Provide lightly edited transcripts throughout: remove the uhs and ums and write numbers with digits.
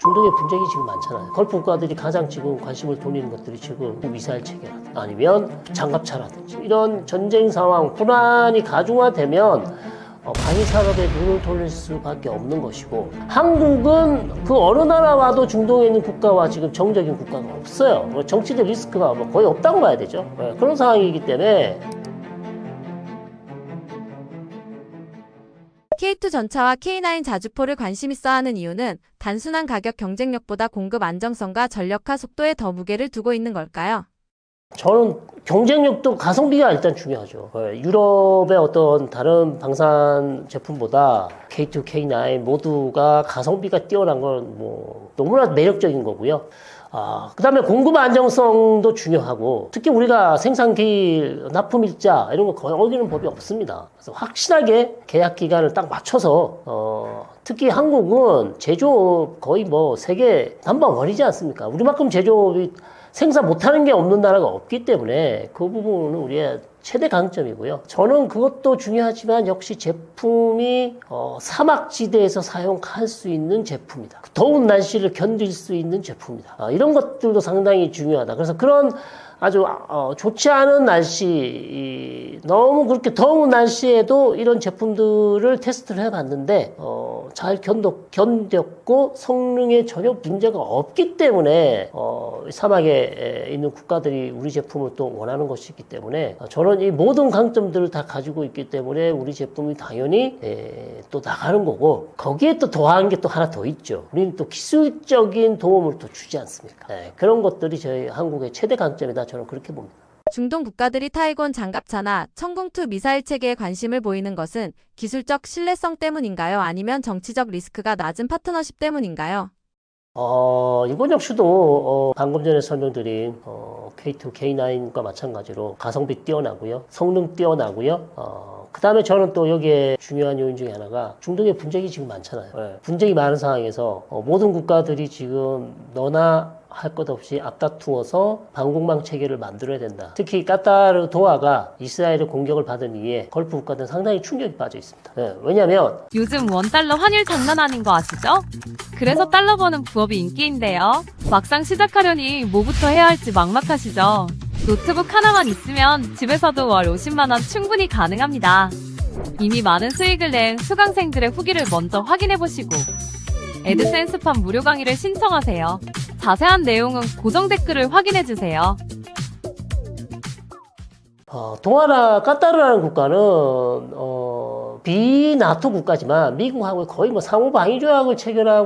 중동의 분쟁이 지금 많잖아요. 걸프 국가들이 가장 지금 관심을 돌리는 것들이 지금 미사일 체계라든지 아니면 장갑차라든지 이런 전쟁 상황, 불안이 가중화되면 방위 산업에 눈을 돌릴 수밖에 없는 것이고, 한국은 그 어느 나라와도 중동에 있는 국가와 지금 정적인 국가가 없어요. 정치적 리스크가 거의 없다고 봐야 되죠. 그런 상황이기 때문에 K2 전차와 K9 자주포를 관심 있어 하는 이유는 단순한 가격 경쟁력보다 공급 안정성과 전력화 속도에 더 무게를 두고 있는 걸까요? 저는 경쟁력도 가성비가 일단 중요하죠. 유럽의 어떤 다른 방산 제품보다 K2, K9 모두가 가성비가 뛰어난 건 너무나 매력적인 거고요. 그 다음에 공급 안정성도 중요하고, 특히 우리가 생산기일, 납품일자 이런 거 거의 어기는 법이 없습니다. 그래서 확실하게 계약 기간을 딱 맞춰서 특히 한국은 제조업 거의 세계 넘버원이지 않습니까? 우리만큼 제조업이 생산 못하는 게 없는 나라가 없기 때문에 그 부분은 우리의 최대 강점이고요. 저는 그것도 중요하지만 역시 제품이 사막지대에서 사용할 수 있는 제품이다. 더운 날씨를 견딜 수 있는 제품이다. 이런 것들도 상당히 중요하다. 그래서 그런 아주 좋지 않은 날씨, 너무 그렇게 더운 날씨에도 이런 제품들을 테스트를 해봤는데 잘 견뎠고 성능에 전혀 문제가 없기 때문에 사막에 있는 국가들이 우리 제품을 또 원하는 것이기 때문에 저는 이 모든 강점들을 다 가지고 있기 때문에 우리 제품이 당연히 또 나가는 거고, 거기에 또 더한 게 또 하나 더 있죠. 우리는 또 기술적인 도움을 또 주지 않습니까? 그런 것들이 저희 한국의 최대 강점이다. 저는 그렇게 봅니다. 중동 국가들이 타이곤 장갑차나 천궁2 미사일 체계에 관심을 보이는 것은 기술적 신뢰성 때문인가요? 아니면 정치적 리스크가 낮은 파트너십 때문인가요? 이번 역시도 방금 전에 설명드린 K2, K9과 마찬가지로 가성비 뛰어나고요, 성능 뛰어나고요. 그 다음에 저는 또 여기에 중요한 요인 중에 하나가 중동에 분쟁이 지금 많잖아요. 분쟁이 많은 상황에서 모든 국가들이 지금 너나 할 것 없이 앞다투어서 방공망 체계를 만들어야 된다. 특히 까타르 도하가 이스라엘의 공격을 받은 이후에 걸프 국가들은 상당히 충격이 빠져 있습니다. 왜냐하면 요즘 원달러 환율 장난 아닌 거 아시죠? 그래서 달러 버는 부업이 인기인데요. 막상 시작하려니 뭐부터 해야 할지 막막하시죠? 노트북 하나만 있으면 집에서도 월 50만 원 충분히 가능합니다. 이미 많은 수익을 낸 수강생들의 후기를 먼저 확인해보시고 애드센스판 무료 강의를 신청하세요. 자세한 내용은 고정 댓글을 확인해주세요. 도하나 까타르라는 국가는 비나토 국가지만 미국하고 거의 상호 방위 조약을 체결할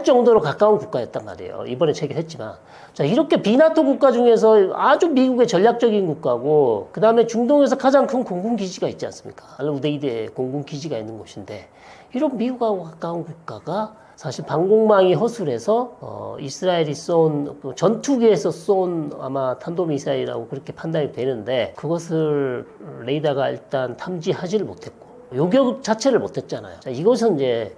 정도로 가까운 국가였단 말이에요. 이번에 체결했지만. 자, 이렇게 비나토 국가 중에서 아주 미국의 전략적인 국가고, 그 다음에 중동에서 가장 큰 공군기지가 있지 않습니까? 알우데이드에 공군기지가 있는 곳인데, 이런 미국하고 가까운 국가가 사실 방공망이 허술해서 이스라엘이 쏜 전투기에서 쏜 아마 탄도미사일이라고 그렇게 판단이 되는데, 그것을 레이더가 일단 탐지하지를 못했고 요격 자체를 못했잖아요. 자, 이것은 이제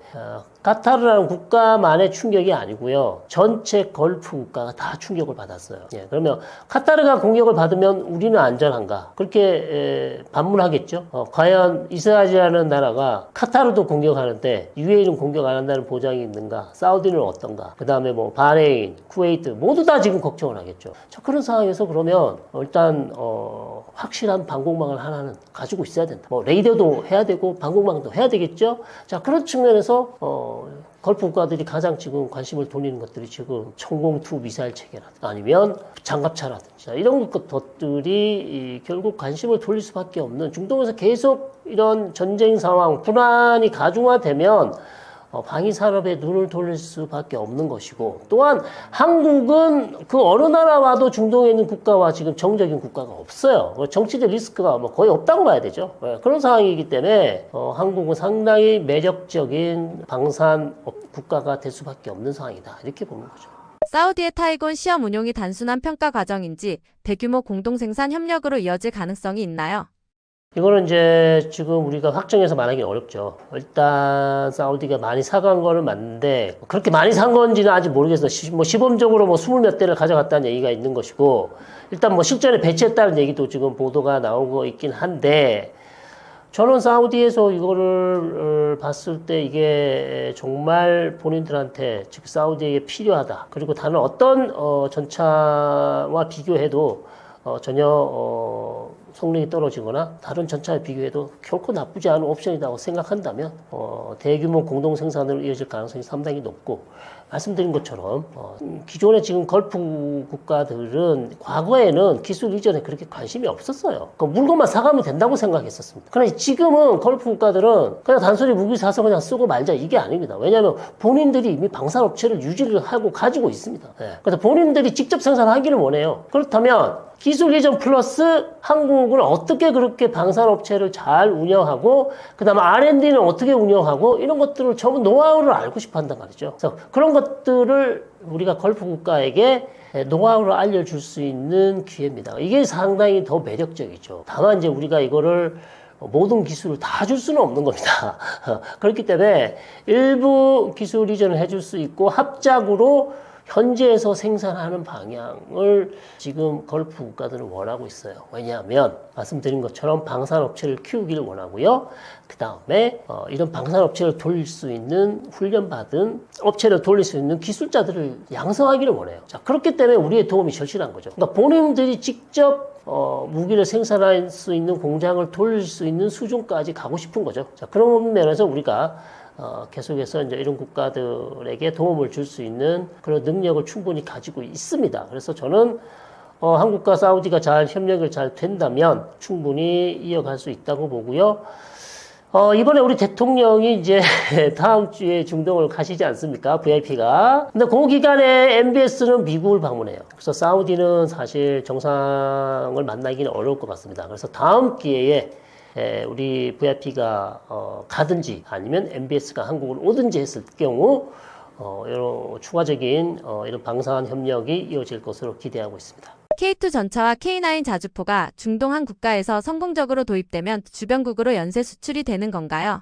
카타르라는 국가만의 충격이 아니고요, 전체 걸프 국가가 다 충격을 받았어요. 그러면 카타르가 공격을 받으면 우리는 안전한가? 그렇게 반문하겠죠. 과연 이스라엘이라는 나라가 카타르도 공격하는데 UAE는 공격 안 한다는 보장이 있는가? 사우디는 어떤가? 그 다음에 바레인, 쿠웨이트 모두 다 지금 걱정을 하겠죠. 자, 그런 상황에서 그러면 일단 확실한 방공망을 하나는 가지고 있어야 된다. 레이더도 해야 되고 방공망도 해야 되겠죠. 자, 그런 측면에서 걸프 국가들이 가장 지금 관심을 돌리는 것들이 지금 천궁2 미사일 체계라든지 아니면 장갑차라든지 이런 것들이 결국 관심을 돌릴 수밖에 없는, 중동에서 계속 이런 전쟁 상황, 불안이 가중화되면 방위 산업에 눈을 돌릴 수밖에 없는 것이고, 또한 한국은 그 어느 나라와도 중동에 있는 국가와 지금 정적인 국가가 없어요. 정치적 리스크가 거의 없다고 봐야 되죠. 그런 상황이기 때문에 한국은 상당히 매력적인 방산 국가가 될 수밖에 없는 상황이다, 이렇게 보는 거죠. 사우디의 타이곤 시험 운용이 단순한 평가 과정인지 대규모 공동생산 협력으로 이어질 가능성이 있나요? 이거는 이제 지금 우리가 확정해서 말하기 어렵죠. 일단 사우디가 많이 사간 거는 맞는데 그렇게 많이 산 건지는 아직 모르겠어요. 시범적으로 20몇 대를 가져갔다는 얘기가 있는 것이고, 일단 실전에 배치했다는 얘기도 지금 보도가 나오고 있긴 한데, 저는 사우디에서 이거를 봤을 때 이게 정말 본인들한테, 즉 사우디에게 필요하다. 그리고 다른 어떤 전차와 비교해도 전혀 성능이 떨어지거나 다른 전차에 비교해도 결코 나쁘지 않은 옵션이라고 생각한다면 대규모 공동 생산으로 이어질 가능성이 상당히 높고, 말씀드린 것처럼 기존의 지금 걸프 국가들은 과거에는 기술 이전에 그렇게 관심이 없었어요. 그 물건만 사가면 된다고 생각했었습니다. 그러나 지금은 걸프 국가들은 그냥 단순히 무기 사서 그냥 쓰고 말자, 이게 아닙니다. 왜냐하면 본인들이 이미 방산업체를 유지를 하고 가지고 있습니다. 그래서 본인들이 직접 생산하기를 원해요. 그렇다면 기술 이전 플러스 한국은 어떻게 그렇게 방산업체를 잘 운영하고, 그 다음에 R&D는 어떻게 운영하고, 이런 것들을 전부 노하우를 알고 싶어 한단 말이죠. 그래서 그런 것들을 우리가 걸프 국가에게 노하우를 알려줄 수 있는 기회입니다. 이게 상당히 더 매력적이죠. 다만 이제 우리가 이거를 모든 기술을 다 줄 수는 없는 겁니다. 그렇기 때문에 일부 기술 이전을 해줄 수 있고, 합작으로 현지에서 생산하는 방향을 지금 걸프 국가들은 원하고 있어요. 왜냐하면 말씀드린 것처럼 방산업체를 키우기를 원하고요. 그 다음에 이런 방산업체를 돌릴 수 있는 훈련받은 업체를 돌릴 수 있는 기술자들을 양성하기를 원해요. 자, 그렇기 때문에 우리의 도움이 절실한 거죠. 그러니까 본인들이 직접 무기를 생산할 수 있는 공장을 돌릴 수 있는 수준까지 가고 싶은 거죠. 자, 그런 면에서 우리가 계속해서 이제 이런 국가들에게 도움을 줄 수 있는 그런 능력을 충분히 가지고 있습니다. 그래서 저는 한국과 사우디가 잘 협력을 잘 된다면 충분히 이어갈 수 있다고 보고요. 이번에 우리 대통령이 이제 다음 주에 중동을 가시지 않습니까? VIP가. 근데 그 기간에 MBS는 미국을 방문해요. 그래서 사우디는 사실 정상을 만나기는 어려울 것 같습니다. 그래서 다음 기회에 우리 VIP가 가든지 아니면 MBS가 한국을 오든지 했을 경우 이런 추가적인 이런 방산 협력이 이어질 것으로 기대하고 있습니다. K2 전차와 K9 자주포가 중동 한 국가에서 성공적으로 도입되면 주변국으로 연쇄 수출이 되는 건가요?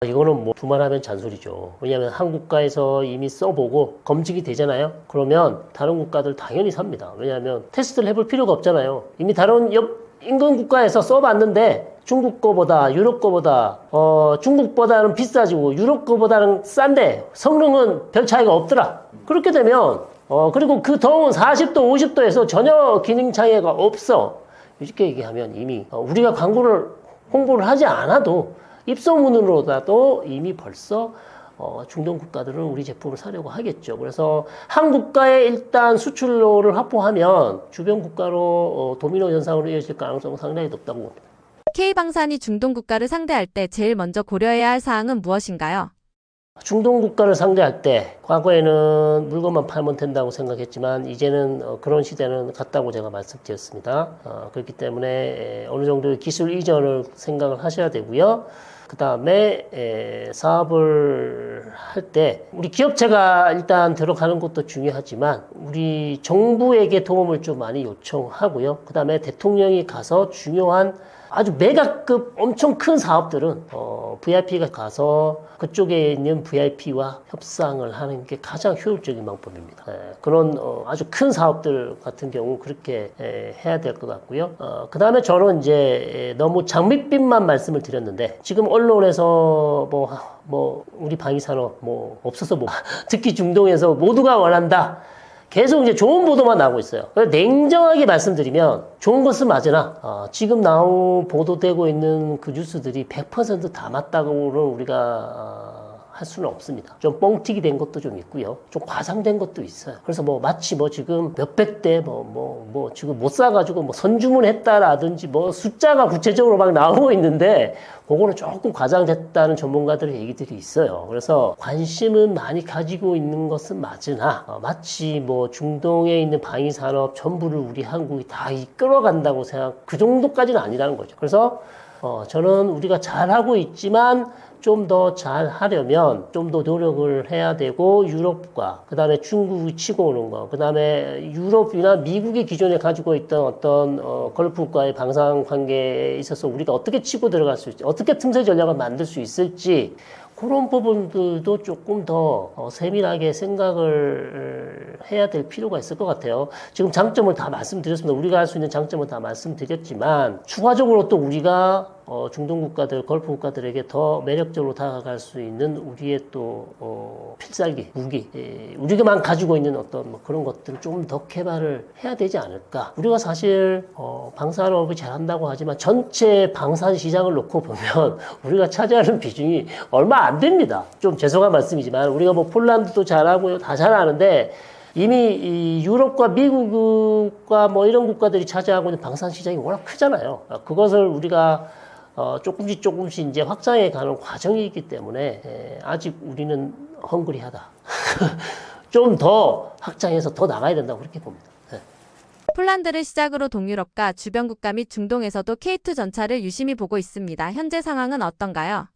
이거는 뭐 두말하면 잔소리죠. 왜냐하면 한 국가에서 이미 써보고 검증이 되잖아요. 그러면 다른 국가들 당연히 삽니다. 왜냐하면 테스트를 해볼 필요가 없잖아요. 이미 다른 옆 인근 국가에서 써봤는데 중국 거보다 유럽 거보다 중국보다는 비싸지고 유럽 거보다는 싼데 성능은 별 차이가 없더라. 그렇게 되면 그리고 그 더운 40도 50도에서 전혀 기능 차이가 없어. 이렇게 얘기하면 이미 우리가 홍보를 하지 않아도 입소문으로라도 이미 벌써 중동 국가들은 우리 제품을 사려고 하겠죠. 그래서 한 국가에 일단 수출로를 확보하면 주변 국가로 도미노 현상으로 이어질 가능성은 상당히 높다고 봅니다. K방산이 중동 국가를 상대할 때 제일 먼저 고려해야 할 사항은 무엇인가요? 중동 국가를 상대할 때 과거에는 물건만 팔면 된다고 생각했지만 이제는 그런 시대는 갔다고 제가 말씀드렸습니다. 그렇기 때문에 어느 정도의 기술 이전을 생각을 하셔야 되고요. 그 다음에 사업을 할 때 우리 기업체가 일단 들어가는 것도 중요하지만 우리 정부에게 도움을 좀 많이 요청하고요. 그 다음에 대통령이 가서 중요한 아주 메가급 엄청 큰 사업들은 VIP가 가서 그쪽에 있는 VIP와 협상을 하는 게 가장 효율적인 방법입니다. 그런 아주 큰 사업들 같은 경우 그렇게 해야 될 것 같고요. 그 다음에 저는 이제 너무 장밋빛만 말씀을 드렸는데 지금 언론에서 뭐 우리 방위산업 뭐 없어서 뭐 특히 중동에서 모두가 원한다. 계속 이제 좋은 보도만 나오고 있어요. 냉정하게 말씀드리면 좋은 것은 맞으나 지금 보도되고 있는 그 뉴스들이 100% 다 맞다고는 우리가 할 수는 없습니다. 좀 뻥튀기 된 것도 좀 있고요. 좀 과장된 것도 있어요. 그래서 마치 지금 몇백 대 지금 못 사가지고 선주문했다라든지 숫자가 구체적으로 막 나오고 있는데 그거는 조금 과장됐다는 전문가들의 얘기들이 있어요. 그래서 관심은 많이 가지고 있는 것은 맞으나 마치 중동에 있는 방위산업 전부를 우리 한국이 다 이끌어간다고 그 정도까지는 아니라는 거죠. 그래서 저는 우리가 잘하고 있지만 좀 더 잘하려면 좀 더 노력을 해야 되고 유럽과 그 다음에 중국이 치고 오는 거 그 다음에 유럽이나 미국이 기존에 가지고 있던 어떤 걸프국가의 방산 관계에 있어서 우리가 어떻게 치고 들어갈 수 있지 어떻게 틈새 전략을 만들 수 있을지 그런 부분들도 조금 더 세밀하게 생각을 해야 될 필요가 있을 것 같아요. 지금 장점을 다 말씀드렸습니다. 우리가 할 수 있는 장점을 다 말씀드렸지만 추가적으로 또 우리가 중동 국가들, 걸프 국가들에게 더 매력적으로 다가갈 수 있는 우리의 또 필살기, 무기, 우리가만 가지고 있는 어떤 뭐 그런 것들을 좀 더 개발을 해야 되지 않을까. 우리가 사실 방산업을 잘한다고 하지만 전체 방산 시장을 놓고 보면 우리가 차지하는 비중이 얼마 안 됩니다. 좀 죄송한 말씀이지만 우리가 뭐 폴란드도 잘하고요, 다 잘하는데 이미 이 유럽과 미국과 뭐 이런 국가들이 차지하고 있는 방산 시장이 워낙 크잖아요. 그것을 우리가 조금씩 이제 확장해 가는 과정이기 때문에 아직 우리는 헝그리하다. 좀 더 확장해서 더 나가야 된다고 그렇게 봅니다. 폴란드를 시작으로 동유럽과 주변 국가 및 중동에서도 K2 전차를 유심히 보고 있습니다. 현재 상황은 어떤가요?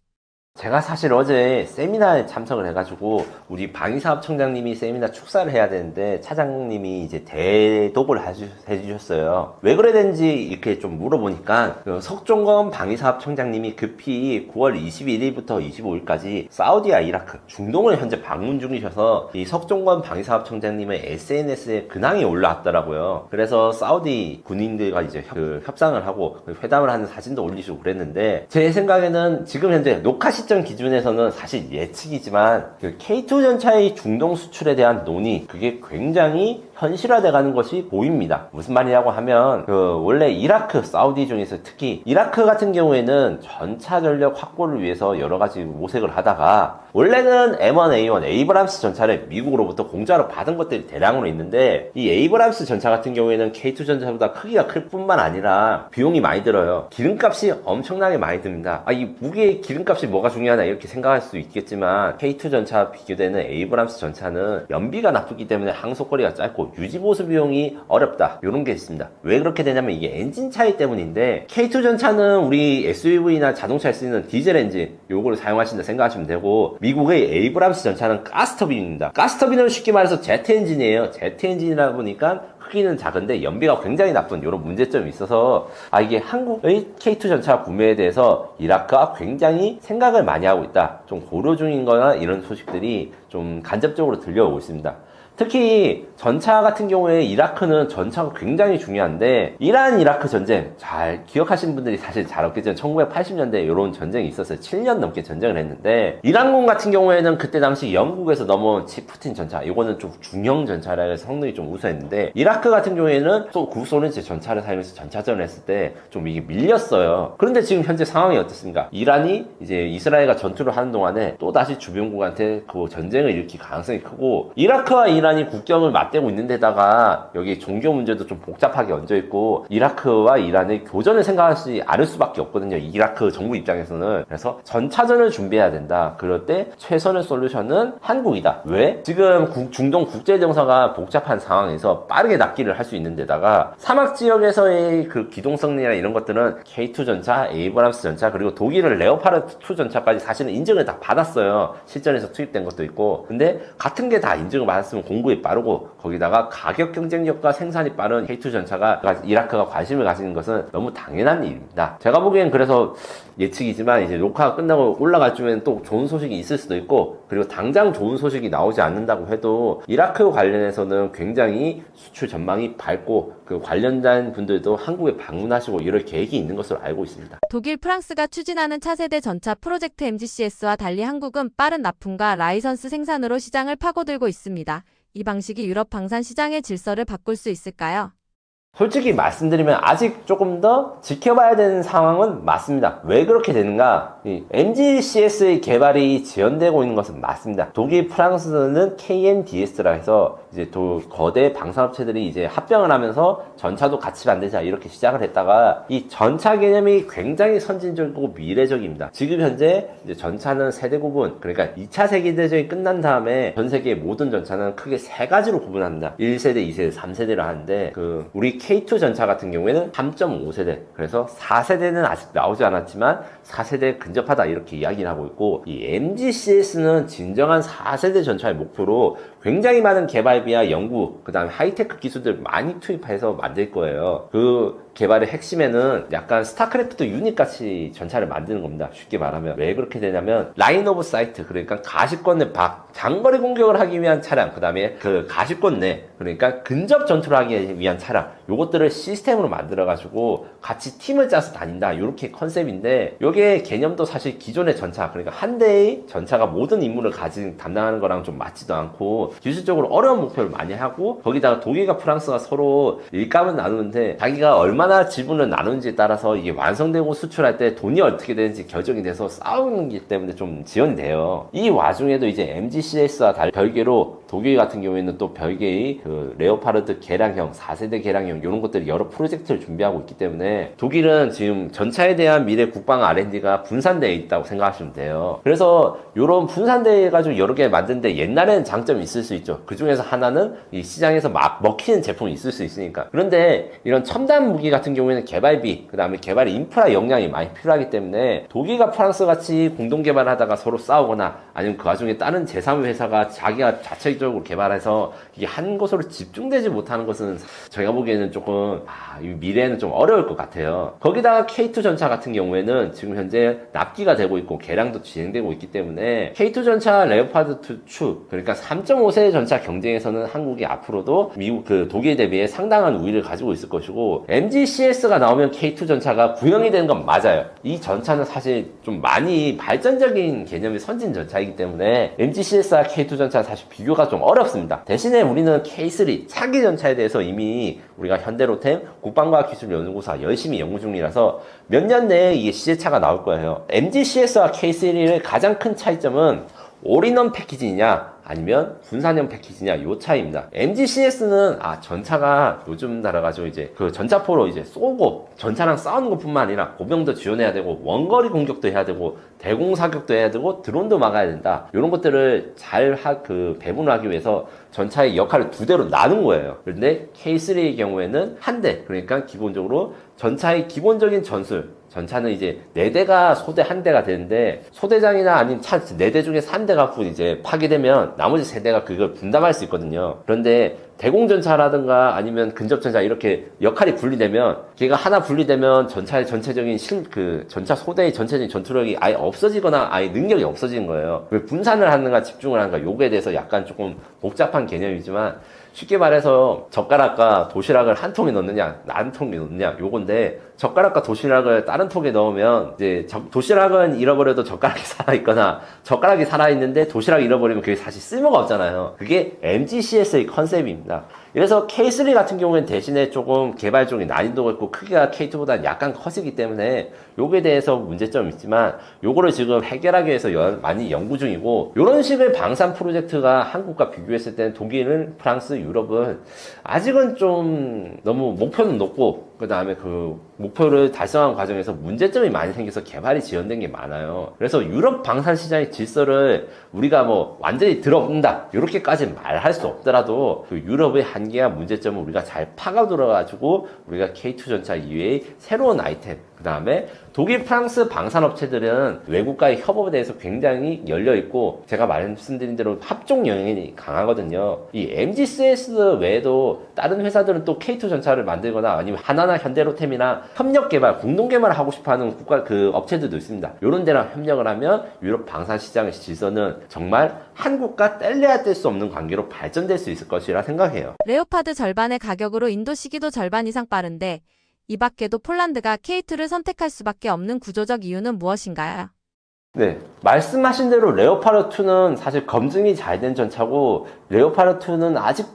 제가 사실 어제 세미나에 참석을 해가지고 우리 방위사업청장님이 세미나 축사를 해야 되는데 차장님이 이제 대독을 해주셨어요. 왜 그래 된지 이렇게 좀 물어보니까 그 석종건 방위사업청장님이 급히 9월 21일부터 25일까지 사우디와 이라크, 중동을 현재 방문 중이셔서 이 석종건 방위사업청장님의 SNS에 근황이 올라왔더라고요. 그래서 사우디 군인들과 이제 협상을 하고 회담을 하는 사진도 올리시고 그랬는데 제 생각에는 지금 현재 녹화 시점 기준에서는 사실 예측이지만 그 K2 전차의 중동 수출에 대한 논의 그게 굉장히 현실화돼 가는 것이 보입니다. 무슨 말이냐고 하면 원래 이라크, 사우디 중에서 특히 이라크 같은 경우에는 전차 전력 확보를 위해서 여러 가지 모색을 하다가 원래는 M1A1 에이브람스 전차를 미국으로부터 공짜로 받은 것들이 대량으로 있는데 이 에이브람스 전차 같은 경우에는 K2 전차보다 크기가 클 뿐만 아니라 비용이 많이 들어요. 기름값이 엄청나게 많이 듭니다. 이 무기의 기름값이 뭐가 중요하나 이렇게 생각할 수도 있겠지만 K2 전차 비교되는 에이브람스 전차는 연비가 나쁘기 때문에 항속거리가 짧고 유지보수 비용이 어렵다 이런 게 있습니다. 왜 그렇게 되냐면 이게 엔진 차이 때문인데 K2 전차는 우리 SUV나 자동차에 쓰이는 디젤 엔진 요거를 사용하신다 생각하시면 되고 미국의 에이브람스 전차는 가스터빈입니다. 가스터빈은 쉽게 말해서 제트 엔진이에요. 제트 엔진이라 보니까 크기는 작은데 연비가 굉장히 나쁜 이런 문제점이 있어서 이게 한국의 K2 전차 구매에 대해서 이라크가 굉장히 생각을 많이 하고 있다. 좀 고려 중인 거나 이런 소식들이 좀 간접적으로 들려오고 있습니다. 특히 전차 같은 경우에 이라크는 전차가 굉장히 중요한데 이란 이라크 전쟁 잘 기억하시는 분들이 사실 잘 없겠지만 1980년대 이런 전쟁이 있었어요. 7년 넘게 전쟁을 했는데 이란군 같은 경우에는 그때 당시 영국에서 넘어온 치프틴 전차 이거는 좀 중형 전차라 해서 성능이 좀 우수했는데 이라크 같은 경우에는 또 구소련제 전차를 사용해서 전차전을 했을 때 좀 이게 밀렸어요. 그런데 지금 현재 상황이 어떻습니까? 이란이 이제 이스라엘과 전투를 하는 동안에 또 다시 주변국한테 그 전쟁을 일으킬 가능성이 크고 이라크와 이란이 국경을 맞대고 있는 데다가 여기 종교 문제도 좀 복잡하게 얹어 있고 이라크와 이란의 교전을 생각하지 않을 수밖에 없거든요. 이라크 정부 입장에서는. 그래서 전차전을 준비해야 된다. 그럴 때 최선의 솔루션은 한국이다. 왜? 지금 중동 국제정서가 복잡한 상황에서 빠르게 납기를 할 수 있는 데다가 사막 지역에서의 그 기동성이나 이런 것들은 K2 전차, 에이브람스 전차 그리고 독일은 레오파르트 2 전차까지 사실은 인증을 다 받았어요. 실전에서 투입된 것도 있고. 근데 같은 게 다 인증을 받았으면 공부에 빠르고 거기다가 가격 경쟁력과 생산이 빠른 K2 전차가 이라크가 관심을 가지는 것은 너무 당연한 일입니다. 제가 보기엔 그래서 예측이지만 이제 녹화가 끝나고 올라갈 쯤엔 또 좋은 소식이 있을 수도 있고 그리고 당장 좋은 소식이 나오지 않는다고 해도 이라크 관련해서는 굉장히 수출 전망이 밝고 그 관련된 분들도 한국에 방문하시고 이럴 계획이 있는 것으로 알고 있습니다. 독일, 프랑스가 추진하는 차세대 전차 프로젝트 MGCS와 달리 한국은 빠른 납품과 라이선스 생산으로 시장을 파고들고 있습니다. 이 방식이 유럽 방산 시장의 질서를 바꿀 수 있을까요? 솔직히 말씀드리면 아직 조금 더 지켜봐야 되는 상황은 맞습니다. 왜 그렇게 되는가? 이 MGCS의 개발이 지연되고 있는 것은 맞습니다. 독일, 프랑스는 KNDS라 해서 이제 거대 방산업체들이 이제 합병을 하면서 전차도 같이 만들자 이렇게 시작을 했다가 이 전차 개념이 굉장히 선진적이고 미래적입니다. 지금 현재 이제 전차는 세대 구분, 그러니까 2차 세계대전이 끝난 다음에 전 세계의 모든 전차는 크게 세 가지로 구분합니다. 1세대, 2세대, 3세대를 하는데 우리 K2 전차 같은 경우에는 3.5세대, 그래서 4세대는 아직 나오지 않았지만 4세대에 근접하다 이렇게 이야기를 하고 있고 이 MGCS는 진정한 4세대 전차의 목표로 굉장히 많은 개발비와 연구, 그 다음에 하이테크 기술들 많이 투입해서 만들 거예요. 그 개발의 핵심에는 약간 스타크래프트 유닛 같이 전차를 만드는 겁니다. 쉽게 말하면. 왜 그렇게 되냐면 라인 오브 사이트, 그러니까 가시권 내 장거리 공격을 하기 위한 차량, 그 다음에 그 가시권 내, 그러니까 근접 전투를 하기 위한 차량, 요것들을 시스템으로 만들어가지고 같이 팀을 짜서 다닌다, 요렇게 컨셉인데, 요게 개념도 사실 기존의 전차, 그러니까 한 대의 전차가 모든 임무를 담당하는 거랑 좀 맞지도 않고 기술적으로 어려운 목표를 많이 하고, 거기다가 독일과 프랑스가 서로 일감은 나누는데 자기가 얼마나 지분을 나누는지에 따라서 이게 완성되고 수출할 때 돈이 어떻게 되는지 결정이 돼서 싸우는 기 때문에 좀 지연이 돼요. 이 와중에도 이제 MGCS와 별개로 독일 같은 경우에는 또 별개의 그 레오파르드 개량형, 4세대 개량형 이런 것들이 여러 프로젝트를 준비하고 있기 때문에 독일은 지금 전차에 대한 미래 국방 R&D가 분산되어 있다고 생각하시면 돼요. 그래서 이런 분산되어 가지고 여러 개 만드는데 옛날에는 장점이 있을 수 있죠. 그 중에서 하나는 이 시장에서 막 먹히는 제품이 있을 수 있으니까. 그런데 이런 첨단 무기 같은 경우에는 개발비, 그 다음에 개발 인프라 역량이 많이 필요하기 때문에 독일과 프랑스 같이 공동 개발하다가 서로 싸우거나 아니면 그 와중에 다른 제3의 회사가 자기가 자체적으로 개발해서 이게 한 곳으로 집중되지 못하는 것은 제가 보기에는 조금 이 미래에는 좀 어려울 것 같아요. 거기다가 K2 전차 같은 경우에는 지금 현재 납기가 되고 있고 개량도 진행되고 있기 때문에 K2 전차 레오파드 2 추, 그러니까 3.5세대 전차 경쟁에서는 한국이 앞으로도 미국 독일 대비해 상당한 우위를 가지고 있을 것이고, MGCS가 나오면 K2 전차가 구형이 되는 건 맞아요. 이 전차는 사실 좀 많이 발전적인 개념의 선진 전차이기 때문에 MGCS와 K2 전차는 사실 비교가 좀 어렵습니다. 대신에 우리는 K3 차기 전차에 대해서 이미 우리가 현대로템 국방과학기술연구소가 열심히 연구 중이라서 몇 년 내에 이게 시제차가 나올 거예요. MGCS와 K3의 가장 큰 차이점은 올인원 패키지냐 아니면 군사형 패키지냐, 요 차이입니다. MGCS는 전차가 요즘 날아가지고 이제 그 전차포로 이제 쏘고 전차랑 싸우는 것뿐만 아니라 고병도 지원해야 되고 원거리 공격도 해야 되고 대공 사격도 해야 되고 드론도 막아야 된다. 이런 것들을 잘 배분하기 위해서 전차의 역할을 두 대로 나눈 거예요. 그런데 K3의 경우에는 한 대, 그러니까 기본적으로 전차의 기본적인 전술, 전차는 이제 4대가 소대 한 대가 되는데, 소대장이나 아니면 차 4대 중에 3대 갖고 이제 파괴되면 나머지 3대가 그걸 분담할 수 있거든요. 그런데 대공전차라든가 아니면 근접전차 이렇게 역할이 분리되면, 걔가 하나 분리되면 전차의 전체적인 전차 소대의 전체적인 전투력이 아예 없어지거나 아예 능력이 없어지는 거예요. 왜 분산을 하는가 집중을 하는가, 요거에 대해서 약간 조금 복잡한 개념이지만, 쉽게 말해서 젓가락과 도시락을 한 통에 넣느냐 한 통에 넣느냐 요건데, 젓가락과 도시락을 다른 통에 넣으면 이제 도시락은 잃어버려도 젓가락이 살아있거나 젓가락이 살아있는데 도시락이 잃어버리면 그게 사실 쓸모가 없잖아요. 그게 MGCS의 컨셉입니다. 그래서 K3 같은 경우에는 대신에 조금 개발 쪽이 난이도가 있고 크기가 K2보다 약간 커지기 때문에 요거에 대해서 문제점이 있지만, 요거를 지금 해결하기 위해서 많이 연구 중이고, 요런 식의 방산 프로젝트가 한국과 비교했을 때는 독일은, 프랑스, 유럽은 아직은 좀 너무 목표는 높고, 그 다음에 그 목표를 달성한 과정에서 문제점이 많이 생겨서 개발이 지연된 게 많아요. 그래서 유럽 방산 시장의 질서를 우리가 완전히 들어본다 이렇게까지 말할 수 없더라도 그 유럽의 한계와 문제점을 우리가 잘 파고들어가지고 우리가 K2 전차 이외의 새로운 아이템, 그 다음에 독일, 프랑스 방산업체들은 외국과의 협업에 대해서 굉장히 열려있고, 제가 말씀드린 대로 합종 영역이 강하거든요. 이 MGCS 외에도 다른 회사들은 또 K2 전차를 만들거나 아니면 하나나 현대로템이나 협력 개발, 공동 개발을 하고 싶어 하는 업체들도 있습니다. 이런 데랑 협력을 하면 유럽 방산 시장의 질서는 정말 한국과 뗄래야 뗄 수 없는 관계로 발전될 수 있을 것이라 생각해요. 레오파드 절반의 가격으로 인도 시기도 절반 이상 빠른데, 이 밖에도 폴란드가 K2를 선택할 수밖에 없는 구조적 이유는 무엇인가요? 네, 말씀하신 대로 레오파르2는 사실 검증이 잘 된 전차고, 레오파르2는 아직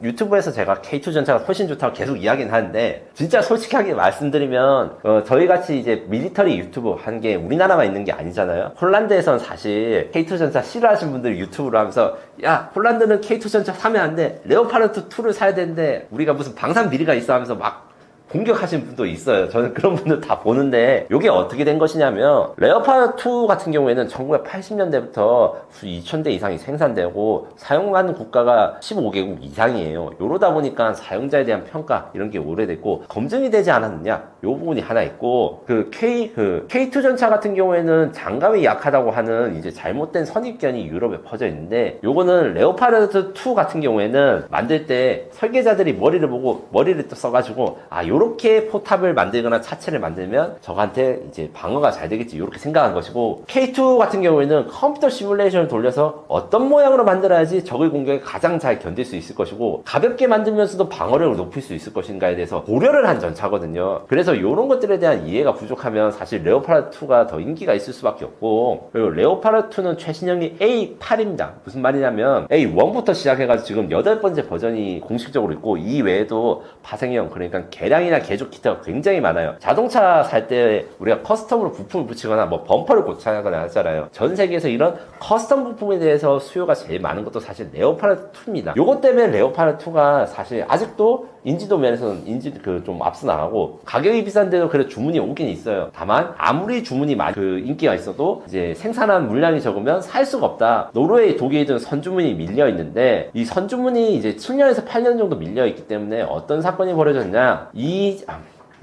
유튜브에서 제가 K2 전차가 훨씬 좋다고 계속 이야기는 하는데, 진짜 솔직하게 말씀드리면 저희 같이 이제 밀리터리 유튜브 한 게 우리나라만 있는 게 아니잖아요. 폴란드에선 사실 K2 전차 싫어하시는 분들이 유튜브로 하면서, 야, 폴란드는 K2 전차 사면 안 돼, 레오파르2를 사야 되는데 우리가 무슨 방산 비리가 있어 하면서 막 공격하신 분도 있어요. 저는 그런 분들 다 보는데, 이게 어떻게 된 것이냐면, 레오파드2 같은 경우에는 1980년대부터 2000대 이상이 생산되고 사용하는 국가가 15개국 이상이에요. 이러다 보니까 사용자에 대한 평가 이런 게 오래됐고 검증이 되지 않았느냐, 이 부분이 하나 있고, K2 전차 같은 경우에는 장갑이 약하다고 하는 이제 잘못된 선입견이 유럽에 퍼져 있는데, 요거는 레오파드2 같은 경우에는 만들 때 설계자들이 머리를 보고 머리를 또 써가지고, 요런 요렇게 포탑을 만들거나 차체를 만들면 적한테 이제 방어가 잘 되겠지 이렇게 생각한 것이고, K2 같은 경우에는 컴퓨터 시뮬레이션을 돌려서 어떤 모양으로 만들어야지 적의 공격에 가장 잘 견딜 수 있을 것이고 가볍게 만들면서도 방어력을 높일 수 있을 것인가에 대해서 고려를 한 전차거든요. 그래서 이런 것들에 대한 이해가 부족하면 사실 레오파르트2가 더 인기가 있을 수밖에 없고, 그리고 레오파르트2는 최신형이 A8입니다. 무슨 말이냐면 A1부터 시작해가지고 지금 8번째 버전이 공식적으로 있고, 이 외에도 파생형, 그러니까 개량이나 개조 키트가 굉장히 많아요. 자동차 살 때 우리가 커스텀으로 부품을 붙이거나 뭐 범퍼를 고쳐야거나 하잖아요. 전 세계에서 이런 커스텀 부품에 대해서 수요가 제일 많은 것도 사실 레오파르트2입니다. 요것 때문에 레오파르트2가 사실 아직도 인지도 면에서는 좀 앞서 나가고, 가격이 비싼데도 그래 주문이 오긴 있어요. 다만 아무리 주문이 인기가 있어도 이제 생산한 물량이 적으면 살 수가 없다. 노르웨이, 독일 등 선주문이 밀려 있는데, 이 선주문이 이제 7년에서 8년 정도 밀려 있기 때문에 어떤 사건이 벌어졌냐,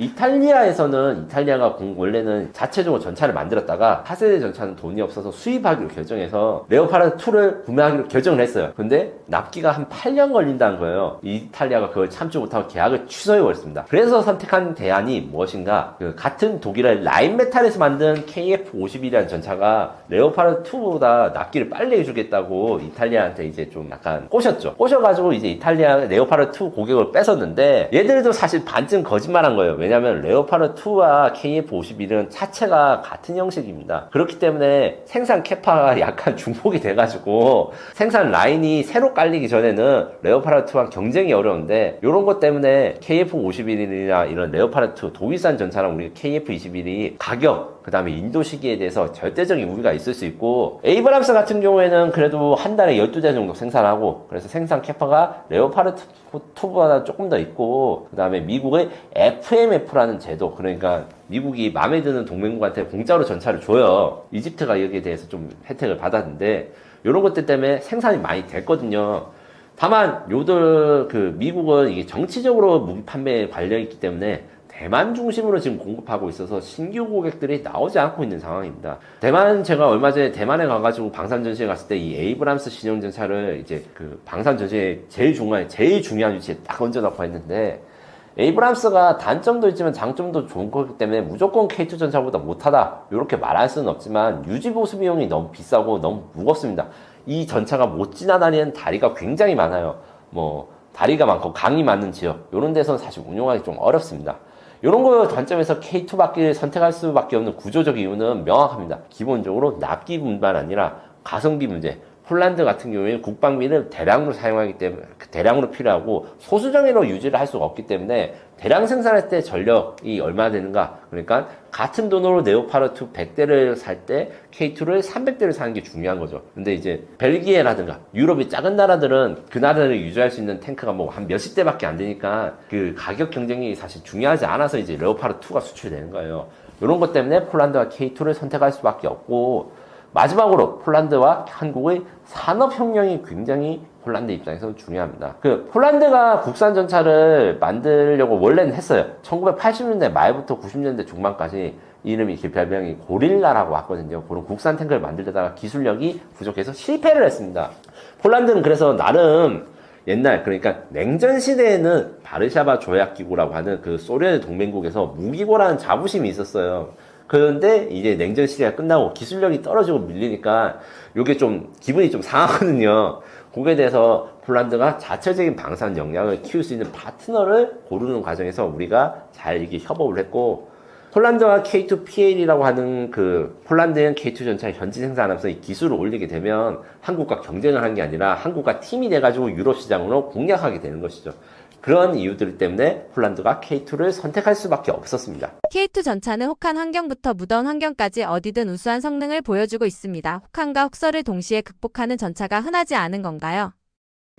이탈리아가 원래는 자체적으로 전차를 만들었다가 4세대 전차는 돈이 없어서 수입하기로 결정해서 레오파르트2를 구매하기로 결정을 했어요. 근데 납기가 한 8년 걸린다는 거예요. 이탈리아가 그걸 참지 못하고 계약을 취소해버렸습니다. 그래서 선택한 대안이 무엇인가, 같은 독일의 라인메탈에서 만든 KF-51이라는 전차가 레오파르트2보다 납기를 빨리 해주겠다고 이탈리아한테 이제 좀 약간 꼬셔가지고 이제 이탈리아 레오파르트2 고객을 뺏었는데, 얘들도 사실 반쯤 거짓말한 거예요. 왜냐면 레오파르트2와 KF-51은 차체가 같은 형식입니다. 그렇기 때문에 생산 캐파가 약간 중복이 돼가지고 생산 라인이 새로 깔리기 전에는 레오파르트2와 경쟁이 어려운데, 이런 것 때문에 KF-51이나 이런 레오파르트2 독일산 전차랑 우리 KF-21이 가격, 그 다음에 인도 시기에 대해서 절대적인 우위가 있을 수 있고, 에이브람스 같은 경우에는 그래도 한 달에 12대 정도 생산하고, 그래서 생산 캐파가 레오파르트2보다 조금 더 있고, 그 다음에 미국의 FMF라는 제도, 그러니까 미국이 마음에 드는 동맹국한테 공짜로 전차를 줘요. 이집트가 여기에 대해서 좀 혜택을 받았는데, 이런 것들 때문에 생산이 많이 됐거든요. 다만 미국은 이게 정치적으로 무기 판매에 관련있기 때문에 대만 중심으로 지금 공급하고 있어서 신규 고객들이 나오지 않고 있는 상황입니다. 제가 얼마 전에 대만에 가가지고 방산 전시회 갔을 때 이 에이브람스 신형 전차를 이제 방산 전시회 제일 중요한 위치에 딱 얹어놓고 했는데, 에이브람스가 단점도 있지만 장점도 좋은 거기 때문에 무조건 K2 전차보다 못하다 이렇게 말할 수는 없지만, 유지보수 비용이 너무 비싸고 너무 무겁습니다. 이 전차가 못 지나다니는 다리가 굉장히 많아요. 다리가 많고 강이 많은 지역, 이런 데서는 사실 운용하기 좀 어렵습니다. 이런 거 관점에서 K2 바퀴를 선택할 수밖에 없는 구조적 이유는 명확합니다. 기본적으로 납기뿐만 아니라 가성비 문제. 폴란드 같은 경우에는 국방비를 대량으로 사용하기 때문에, 대량으로 필요하고 소수정예로 유지를 할 수가 없기 때문에 대량 생산할 때 전력이 얼마나 되는가, 그러니까 같은 돈으로 네오파르트 100대를 살 때 K2를 300대를 사는 게 중요한 거죠. 근데 이제 벨기에라든가 유럽의 작은 나라들은 그 나라를 유지할 수 있는 탱크가 한 몇십 대밖에 안 되니까 그 가격 경쟁이 사실 중요하지 않아서 이제 레오파르트2가 수출되는 거예요. 이런 것 때문에 폴란드와 K2를 선택할 수밖에 없고, 마지막으로 폴란드와 한국의 산업혁명이 굉장히 폴란드 입장에서는 중요합니다. 폴란드가 국산 전차를 만들려고 원래는 했어요. 1980년대 말부터 90년대 중반까지 이름이 별명이 고릴라라고 왔거든요. 그런 국산 탱크를 만들다가 기술력이 부족해서 실패를 했습니다. 폴란드는 그래서 나름 옛날, 그러니까 냉전 시대에는 바르샤바 조약기구라고 하는 소련의 동맹국에서 무기고라는 자부심이 있었어요. 그런데 이제 냉전 시대가 끝나고 기술력이 떨어지고 밀리니까 이게 좀 기분이 좀 상하거든요. 거기에 대해서 폴란드가 자체적인 방산 역량을 키울 수 있는 파트너를 고르는 과정에서 우리가 잘 이게 협업을 했고, 폴란드와 K2PL이라고 하는 폴란드형 K2 전차 현지 생산하면서 이 기술을 올리게 되면 한국과 경쟁을 한 게 아니라 한국과 팀이 돼가지고 유럽 시장으로 공략하게 되는 것이죠. 그런 이유들 때문에 폴란드가 K2를 선택할 수밖에 없었습니다. K2 전차는 혹한 환경부터 무더운 환경까지 어디든 우수한 성능을 보여주고 있습니다. 혹한과 혹서를 동시에 극복하는 전차가 흔하지 않은 건가요?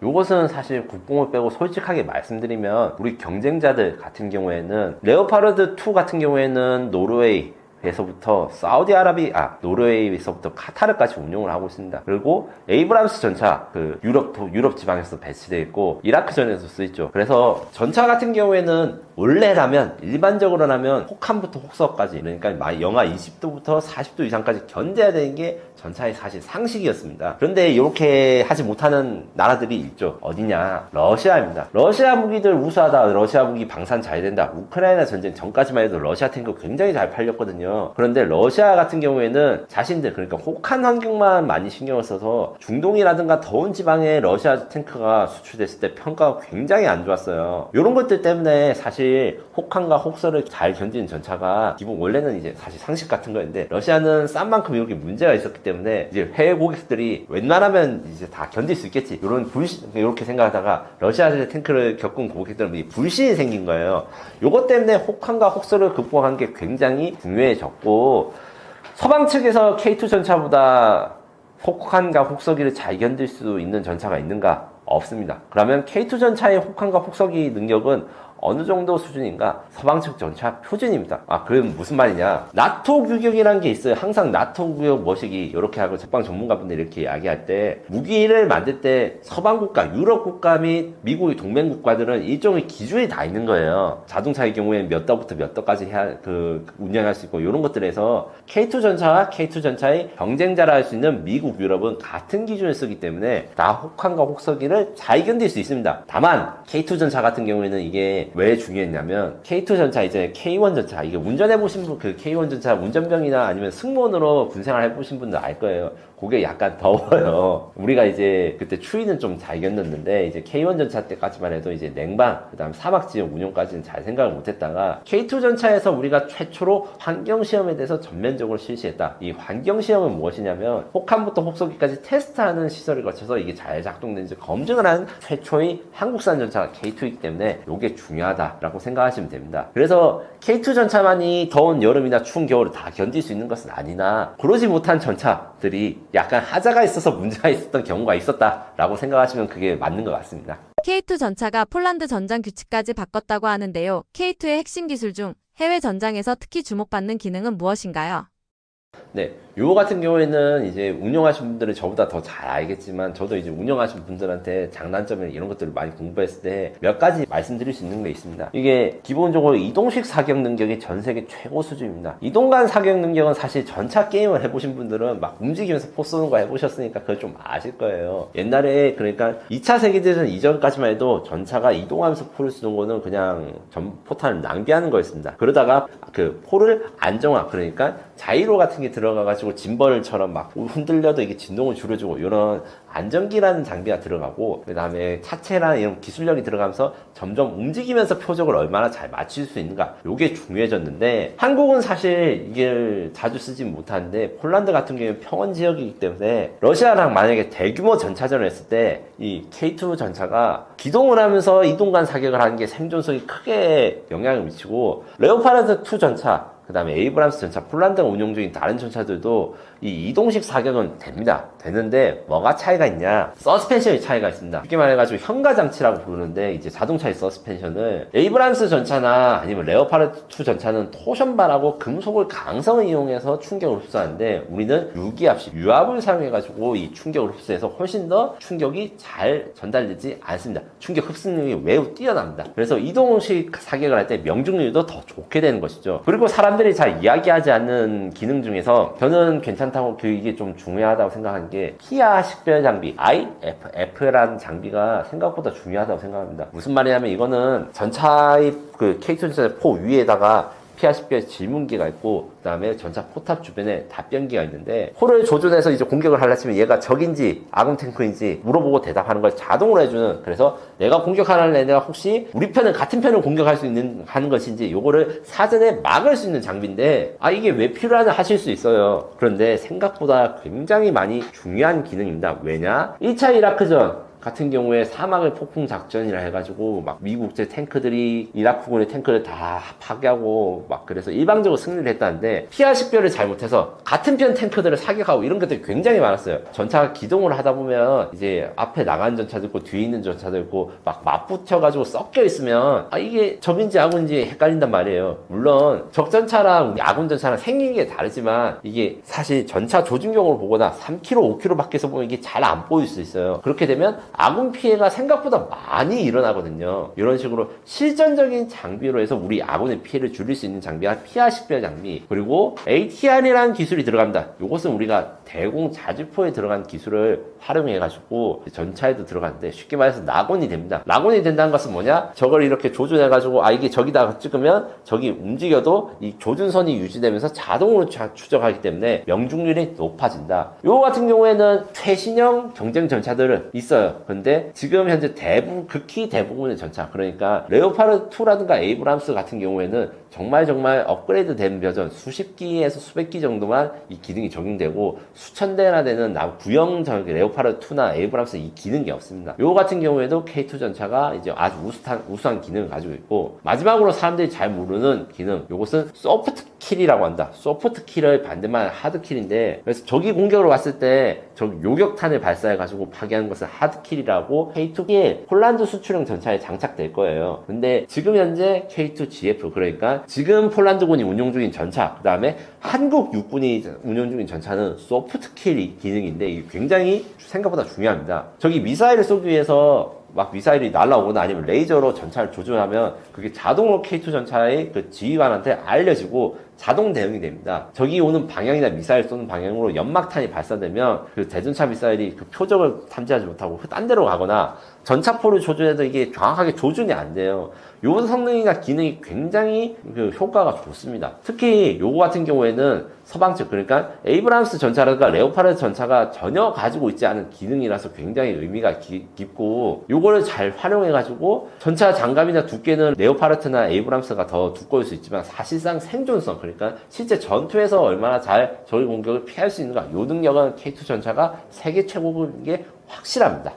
요것은 사실 국뽕을 빼고 솔직하게 말씀드리면, 우리 경쟁자들 같은 경우에는 레오파르트2 같은 경우에는 노르웨이, 에서부터 노르웨이에서부터 카타르까지 운용을 하고 있습니다. 그리고 에이브람스 전차 유럽 지방에서 배치되어 있고 이라크전에서 쓰였죠. 그래서 전차 같은 경우에는 원래라면 일반적으로라면 혹한부터 혹서까지 그러니까 영하 20도부터 40도 이상까지 견뎌야 되는 게 전차의 사실 상식이었습니다. 그런데 이렇게 하지 못하는 나라들이 있죠. 어디냐? 러시아입니다. 러시아 무기들 우수하다. 러시아 무기 방산 잘 된다. 우크라이나 전쟁 전까지만 해도 러시아 탱크 굉장히 잘 팔렸거든요. 그런데 러시아 같은 경우에는 자신들 그러니까 혹한 환경만 많이 신경을 써서 중동이라든가 더운 지방에 러시아 탱크가 수출됐을 때 평가가 굉장히 안 좋았어요. 이런 것들 때문에 사실 혹한과 혹서를 잘 견디는 전차가 기본 원래는 이제 사실 상식 같은 거였는데 러시아는 싼 만큼 이렇게 문제가 있었기 때문에 이제 해외 고객들이 웬만하면 이제 다 견딜 수 있겠지 이렇게 생각하다가 러시아 탱크를 겪은 고객들은 불신이 생긴 거예요. 요것 때문에 혹한과 혹서를 극복한 게 굉장히 중요해졌고 서방 측에서 K2 전차보다 혹한과 혹서기를 잘 견딜 수 있는 전차가 있는가? 없습니다. 그러면 K2 전차의 혹한과 혹서기 능력은 어느 정도 수준인가? 서방 측 전차 표준입니다. 그럼 무슨 말이냐? 나토 규격이라는 게 있어요. 항상 나토 규격 뭐시기 이렇게 하고 적방 전문가분들이 이렇게 이야기할 때 무기를 만들 때 서방 국가, 유럽 국가 및 미국의 동맹 국가들은 일종의 기준이 다 있는 거예요. 자동차의 경우에는 몇 도부터 몇 도까지 운영할 수 있고 이런 것들에서 K2 전차와 K2 전차의 경쟁자라 할 수 있는 미국, 유럽은 같은 기준을 쓰기 때문에 다 혹한과 혹서기를 잘 견딜 수 있습니다. 다만 K2 전차 같은 경우에는 이게 왜 중요했냐면 K2 전차 이제 K1 전차 이게 운전해보신 분 K1 전차 운전병이나 아니면 승무원으로 군생활 해보신 분들 알 거예요. 그게 약간 더워요. 우리가 이제 그때 추위는 좀 잘 견뎠는데 이제 K1 전차 때까지만 해도 이제 냉방 그다음 사막 지역 운용까지는 잘 생각을 못했다가 K2 전차에서 우리가 최초로 환경 시험에 대해서 전면적으로 실시했다. 이 환경 시험은 무엇이냐면 혹한부터 혹서기까지 테스트하는 시설을 거쳐서 이게 잘 작동되는지 검증을 하는 최초의 한국산 전차가 K2이기 때문에 이게 중요하다라고 생각하시면 됩니다. 그래서 K2 전차만이 더운 여름이나 추운 겨울을 다 견딜 수 있는 것은 아니나 그러지 못한 전차들이 약간 하자가 있어서 문제가 있었던 경우가 있었다라고 생각하시면 그게 맞는 것 같습니다. K2 전차가 폴란드 전장 규칙까지 바꿨다고 하는데요. K2의 핵심 기술 중 해외 전장에서 특히 주목받는 기능은 무엇인가요? 네, 요거 같은 경우에는 이제 운영하신 분들은 저보다 더 잘 알겠지만 저도 이제 운영하신 분들한테 장단점이나 이런 것들을 많이 공부했을 때 몇 가지 말씀드릴 수 있는 게 있습니다. 이게 기본적으로 이동식 사격 능력이 전 세계 최고 수준입니다. 이동간 사격 능력은 사실 전차 게임을 해보신 분들은 막 움직이면서 포 쏘는 거 해보셨으니까 그걸 좀 아실 거예요. 옛날에 그러니까 2차 세계대전 이전까지만 해도 전차가 이동하면서 포를 쏘는 거는 그냥 포탄을 낭비하는 거였습니다. 그러다가 그 포를 안정화 그러니까 자이로 같은 게 들어가가지고 짐벌처럼 막 흔들려도 이게 진동을 줄여주고 이런 안정기라는 장비가 들어가고 그 다음에 차체라는 이런 기술력이 들어가면서 점점 움직이면서 표적을 얼마나 잘 맞출 수 있는가 이게 중요해졌는데 한국은 사실 이게 자주 쓰진 못하는데 폴란드 같은 경우는 평원 지역이기 때문에 러시아랑 만약에 대규모 전차전을 했을 때 이 K2 전차가 기동을 하면서 이동간 사격을 하는 게 생존성이 크게 영향을 미치고 레오파르트 2 전차 그 다음에 에이브람스 전차, 폴란드가 운용 중인 다른 전차들도 이 이동식 사격은 됩니다. 되는데 뭐가 차이가 있냐? 서스펜션의 차이가 있습니다. 쉽게 말해가지고 현가장치라고 부르는데 이제 자동차의 서스펜션을 에이브람스 전차나 아니면 레오파르트 2 전차는 토션발하고 금속을 강성을 이용해서 충격을 흡수하는데 우리는 유기압식, 유압을 사용해가지고 이 충격을 흡수해서 훨씬 더 충격이 잘 전달되지 않습니다. 충격 흡수능력이 매우 뛰어납니다. 그래서 이동식 사격을 할 때 명중률도 더 좋게 되는 것이죠. 그리고 사람들이 잘 이야기하지 않는 기능 중에서 저는 괜찮다고 이게 좀 중요하다고 생각하는 게 피아 식별 장비 IFF라는 장비가 생각보다 중요하다고 생각합니다. 무슨 말이냐면 이거는 전차의 그 K2 전차 포 위에다가 피아 식별 질문기가 있고 그 다음에 전차 포탑 주변에 답변기가 있는데 포를 조준해서 이제 공격을 하려 치면 얘가 적인지 아군 탱크인지 물어보고 대답하는 걸 자동으로 해주는 그래서 내가 공격하는 애가 혹시 우리 편은 같은 편을 공격할 수 있는 하는 것인지 요거를 사전에 막을 수 있는 장비인데 이게 왜 필요하냐 하실 수 있어요. 그런데 생각보다 굉장히 많이 중요한 기능입니다. 왜냐? 1차 이라크전 같은 경우에 사막의 폭풍 작전이라 해가지고 막 미국제 탱크들이 이라크군의 탱크를 다 파괴하고 막 그래서 일방적으로 승리를 했다는데 피하 식별을 잘못해서 같은 편 탱크들을 사격하고 이런 것들이 굉장히 많았어요. 전차가 기동을 하다 보면 이제 앞에 나가는 전차도 있고 뒤에 있는 전차도 있고 막 맞붙여가지고 섞여 있으면 이게 적인지 아군인지 헷갈린단 말이에요. 물론 적전차랑 아군 전차랑 생긴 게 다르지만 이게 사실 전차 조준경으로 보거나 3km, 5km 밖에서 보면 이게 잘 안 보일 수 있어요. 그렇게 되면 아군 피해가 생각보다 많이 일어나거든요. 이런 식으로 실전적인 장비로 해서 우리 아군의 피해를 줄일 수 있는 장비가 피하 식별 장비, 그리고 ATR이라는 기술이 들어갑니다. 이것은 우리가 대공 자주포에 들어간 기술을 활용해가지고 전차에도 들어가는데 쉽게 말해서 낙원이 됩니다. 낙원이 된다는 것은 뭐냐? 저걸 이렇게 조준해가지고 이게 저기다가 찍으면 저기 움직여도 이 조준선이 유지되면서 자동으로 추적하기 때문에 명중률이 높아진다. 요 같은 경우에는 최신형 경쟁 전차들은 있어요. 근데 지금 현재 극히 대부분의 전차, 그러니까 레오파르드 2라든가 에이브람스 같은 경우에는 정말 업그레이드 된 버전 수십 기에서 수백 기 정도만 이 기능이 적용되고 수천 대나 되는 구형 레오파르드 2나 에이브람스 이 기능이 없습니다. 요 같은 경우에도 K2 전차가 이제 아주 우수한 기능을 가지고 있고, 마지막으로 사람들이 잘 모르는 기능, 요것은 소프트 킬이라고 한다. 소프트 킬을 반대말 하드 킬인데, 그래서 적이 공격으로 왔을 때 적 요격탄을 발사해가지고 파괴하는 것을 하드 킬이라고 K2에 폴란드 수출형 전차에 장착될 거예요. 근데 지금 현재 K2 GF, 그러니까 지금 폴란드군이 운용 중인 전차, 그 다음에 한국 육군이 운용 중인 전차는 소프트 킬 기능인데 이게 굉장히 생각보다 중요합니다. 저기 미사일을 쏘기 위해서 막 미사일이 날아오거나 아니면 레이저로 전차를 조준하면 그게 자동으로 K2 전차의 그 지휘관한테 알려지고 자동 대응이 됩니다. 저기 오는 방향이나 미사일 쏘는 방향으로 연막탄이 발사되면 그 대전차 미사일이 그 표적을 탐지하지 못하고 딴 데로 가거나 전차포를 조준해도 이게 정확하게 조준이 안 돼요. 요 성능이나 기능이 굉장히 그 효과가 좋습니다. 특히 요거 같은 경우에는 서방 측, 그러니까 에이브람스 전차라든가 레오파르드 전차가 전혀 가지고 있지 않은 기능이라서 굉장히 의미가 깊고, 요거를 잘 활용해가지고 전차 장갑이나 두께는 레오파르드나 에이브람스가 더 두꺼울 수 있지만 사실상 생존성, 그러니까 실제 전투에서 얼마나 잘 적의 공격을 피할 수 있는가, 요 능력은 K2 전차가 세계 최고인 게 확실합니다.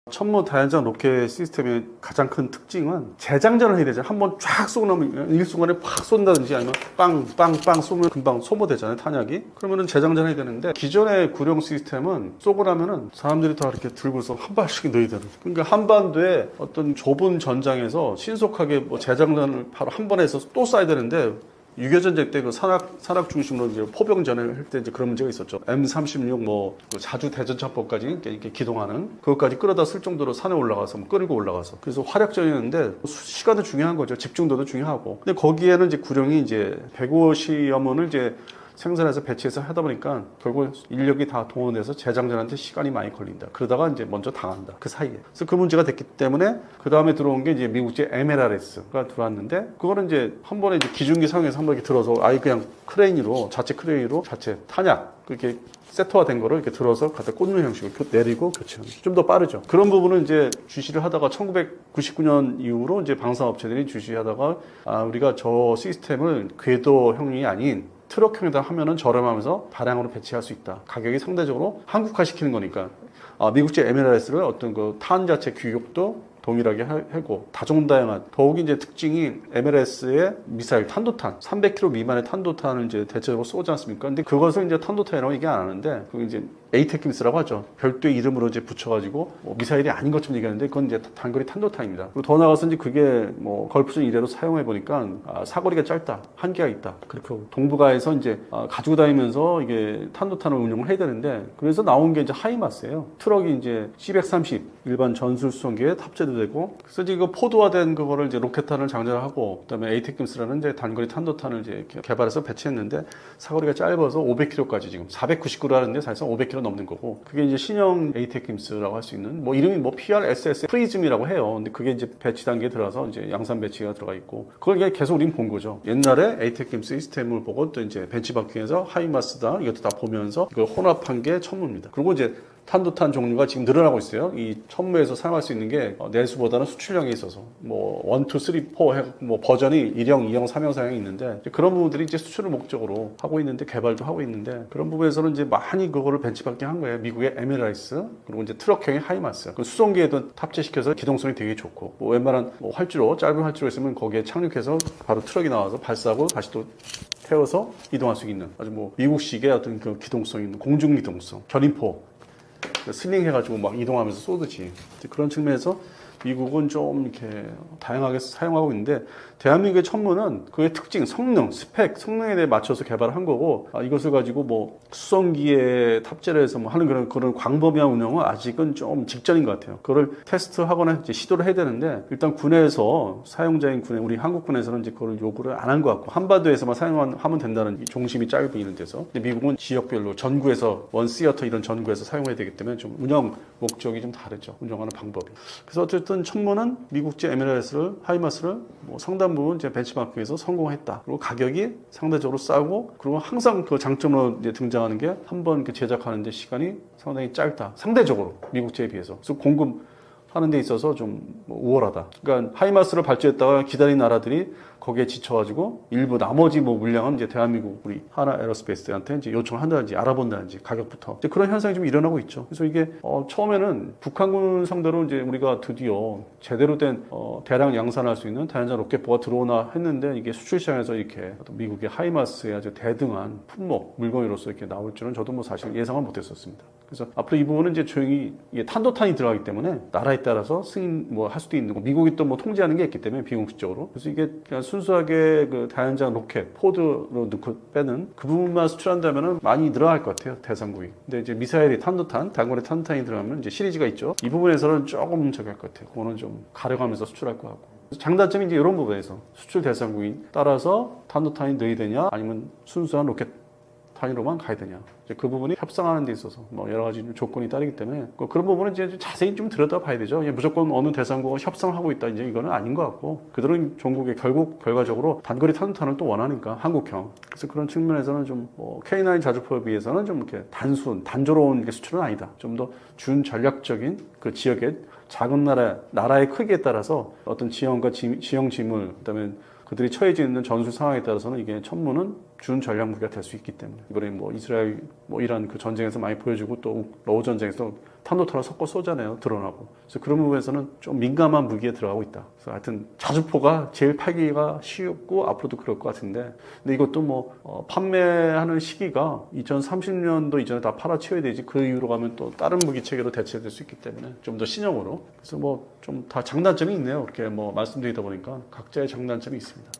천무 다연장 로켓 시스템의 가장 큰 특징은 재장전을 해야 되잖아요. 한번 쫙 쏘고 나면 일순간에 확 쏜다든지 아니면 빵빵빵 쏘면 금방 소모되잖아요, 탄약이. 그러면은 재장전해야 되는데, 기존의 구령 시스템은 쏘고 나면은 사람들이 다 이렇게 들고서 한 발씩 넣어야 되는. 그러니까 한반도에 어떤 좁은 전장에서 신속하게 뭐 재장전을 바로 한 번에 해서 또 쏴야 되는데, 6.25 전쟁 때 그 산악 중심으로 이제 포병전을 할 때 이제 그런 문제가 있었죠. M36 그 자주 대전차법까지 이렇게 기동하는 그것까지 끌어다 쓸 정도로 산에 올라가서 끌고 올라가서, 그래서 활약전이었는데 시간도 중요한 거죠. 집중도도 중요하고. 근데 거기에는 이제 구령이 이제 150여 문을 이제 생산해서 배치해서 하다 보니까 결국 인력이 다 동원돼서 재장전하는데 시간이 많이 걸린다. 그러다가 이제 먼저 당한다. 그 사이에. 그래서 그 문제가 됐기 때문에 그 다음에 들어온 게 이제 미국제 MLRS가 들어왔는데, 그거는 이제 한 번에 이제 기중기 상에서 한 번 이렇게 들어서 그냥 자체 크레인으로 자체 탄약 그렇게 세터화된 거를 이렇게 들어서 갖다 꽂는 형식으로 내리고 교체하는, 좀 더 빠르죠. 그런 부분은 이제 주시를 하다가 1999년 이후로 이제 방산업체들이 주시하다가 우리가 저 시스템을 궤도형이 아닌 트럭형에다 하면은 저렴하면서 다량으로 배치할 수 있다. 가격이 상대적으로 한국화 시키는 거니까 미국제 MLRS를 어떤 그 탄 자체 규격도 동일하게 하고 다종다양한, 더욱이 이제 특징이 MLS의 미사일 탄도탄 300km 미만의 탄도탄을 이제 대체적으로 쏘지 않습니까? 근데 그것을 이제 탄도탄이라고 얘기 안 하는데, 그게 이제 에이테킴스라고 하죠. 별도의 이름으로 이제 붙여가지고 미사일이 아닌 것처럼 얘기하는데, 그건 이제 단거리 탄도탄입니다. 그리고 더 나아가서 이제 그게 뭐 걸프전 이래로 사용해 보니까 사거리가 짧다, 한계가 있다. 그렇게 동북아에서 이제 가지고 다니면서 이게 탄도탄을 운용을 해야 되는데, 그래서 나온 게 이제 하이마스예요. 트럭이 이제 C130 일반 전술 수송기에 탑재도 되고, 그래서 이제 그 포드화된 그거를 이제 로켓탄을 장전하고, 그다음에 에이테킴스라는 이제 단거리 탄도탄을 이제 개발해서 배치했는데, 사거리가 짧아서 500km까지 지금 490km 하는데 사실상 500km 넘는 거고, 그게 이제 신형 에이테킴스라고 할 수 있는, 뭐 이름이 뭐 PRSS 프리즘이라고 해요. 근데 그게 이제 배치 단계에 들어가서 이제 양산 배치가 들어가 있고, 그걸 그냥 계속 우린 본 거죠. 옛날에 에이테킴스 시스템을 보고 또 이제 벤치마킹해서 하이마스다 이것도 다 보면서 이걸 혼합한 게 천무입니다. 그리고 이제 탄도탄 종류가 지금 늘어나고 있어요. 이 천무에서 사용할 수 있는 게 내수보다는 수출형에 있어서 뭐 1, 2, 3, 4 뭐 버전이 1형, 2형, 3형 사양이 있는데 그런 부분들이 이제 수출을 목적으로 하고 있는데 개발도 하고 있는데 그런 부분에서는 이제 많이 그거를 벤치마킹 한 거예요. 미국의 에메라이스 그리고 이제 트럭형의 하이마스 그 수송기에도 탑재시켜서 기동성이 되게 좋고 뭐 웬만한 뭐 활주로 짧은 활주로 있으면 거기에 착륙해서 바로 트럭이 나와서 발사하고 다시 또 태워서 이동할 수 있는 아주 뭐 미국식의 어떤 그 기동성 있는 공중 기동성 견인포 슬링 해가지고 막 이동하면서 쏘듯이 그런 측면에서 미국은 좀 이렇게 다양하게 사용하고 있는데 대한민국의 천무는 그의 특징, 성능, 스펙, 성능에 대해 맞춰서 개발한 거고 이것을 가지고 뭐 수송기에 탑재를 해서 뭐 하는 그런 광범위한 운영은 아직은 좀 직전인 것 같아요. 그걸 테스트하거나 이제 시도를 해야 되는데 일단 군에서 사용자인 군에 우리 한국군에서는 이제 그걸 요구를 안 한 것 같고 한반도에서만 사용하면 된다는 종심이 짧은 이런 데서 근데 미국은 지역별로 전구에서 원시어터 이런 전구에서 사용해야 되기 때문에 좀 운영 목적이 좀 다르죠. 운영하는 방법이. 그래서 어쨌든 천무는 미국제 에메랄스를 하이마스를 뭐 상당 부분 이제 벤치마크에서 성공했다. 그리고 가격이 상대적으로 싸고 그리고 항상 그 장점으로 이제 등장하는 게 한 번 제작하는데 시간이 상당히 짧다. 상대적으로 미국제에 비해서. 그래서 공급하는 데 있어서 좀 우월하다. 그러니까 하이마스를 발주했다가 기다린 나라들이 거기에 지쳐가지고 일부 나머지 뭐 물량은 이제 대한민국 우리 하나 에어스페이스한테 이제 요청을 한다든지 알아본다든지 가격부터 이제 그런 현상이 좀 일어나고 있죠. 그래서 이게 처음에는 북한군 상대로 이제 우리가 드디어 제대로 된 대량 양산할 수 있는 다연장 로켓포가 들어오나 했는데 이게 수출 시장에서 이렇게 미국의 하이마스의 아주 대등한 품목 물건으로서 이렇게 나올 줄은 저도 뭐 사실 예상을 못했었습니다. 그래서 앞으로 이 부분은 이제 조용히 이게 탄도탄이 들어가기 때문에 나라에 따라서 승인 뭐 할 수도 있는 거 미국이 또 뭐 통제하는 게 있기 때문에 비공식적으로 그래서 이게 그냥 순수하게 그 다연장 로켓 포드로 넣고 빼는 그 부분만 수출한다면은 많이 늘어날 것 같아요 대상국이. 근데 이제 미사일이 탄도탄, 단거리 탄도탄이 들어가면 이제 시리즈가 있죠. 이 부분에서는 조금 저기할 것 같아요. 그거는 좀 가려가면서 수출할 것 같고. 장단점이 이제 이런 부분에서 수출 대상국이 따라서 탄도탄이 넣어야 되냐 아니면 순수한 로켓 단위로만 가야 되냐. 이제 그 부분이 협상하는 데 있어서 뭐 여러 가지 조건이 따르기 때문에 그런 부분은 이제 자세히 좀 들여다봐야 되죠. 무조건 어느 대상국과 협상하고 있다 이제 이거는 아닌 것 같고 그들은 종국의 결국 결과적으로 단거리 탄도탄을 또 원하니까 한국형. 그래서 그런 측면에서는 좀 K9 자주포에 비해서는 좀 이렇게 단조로운 수출은 아니다. 좀 더 준전략적인 그 지역의 작은 나라의 크기에 따라서 어떤 지형과 지형 지물 그다음에 그들이 처해져 있는 전술 상황에 따라서는 이게 천무는 준 전략 무기가 될 수 있기 때문에 이번에 뭐 이스라엘 뭐 이란 그 전쟁에서 많이 보여주고 또 러우 전쟁에서 탄도탄을 섞어 쏘잖아요. 드러나고. 그래서 그런 부분에서는 좀 민감한 무기에 들어가고 있다. 그래서 하여튼 자주포가 제일 팔기가 쉽고 앞으로도 그럴 것 같은데 근데 이것도 뭐 판매하는 시기가 2030년도 이전에 다 팔아치워야 되지 그 이후로 가면 또 다른 무기 체계로 대체될 수 있기 때문에 좀 더 신형으로 그래서 뭐 좀 다 장단점이 있네요. 이렇게 뭐 말씀드리다 보니까 각자의 장단점이 있습니다.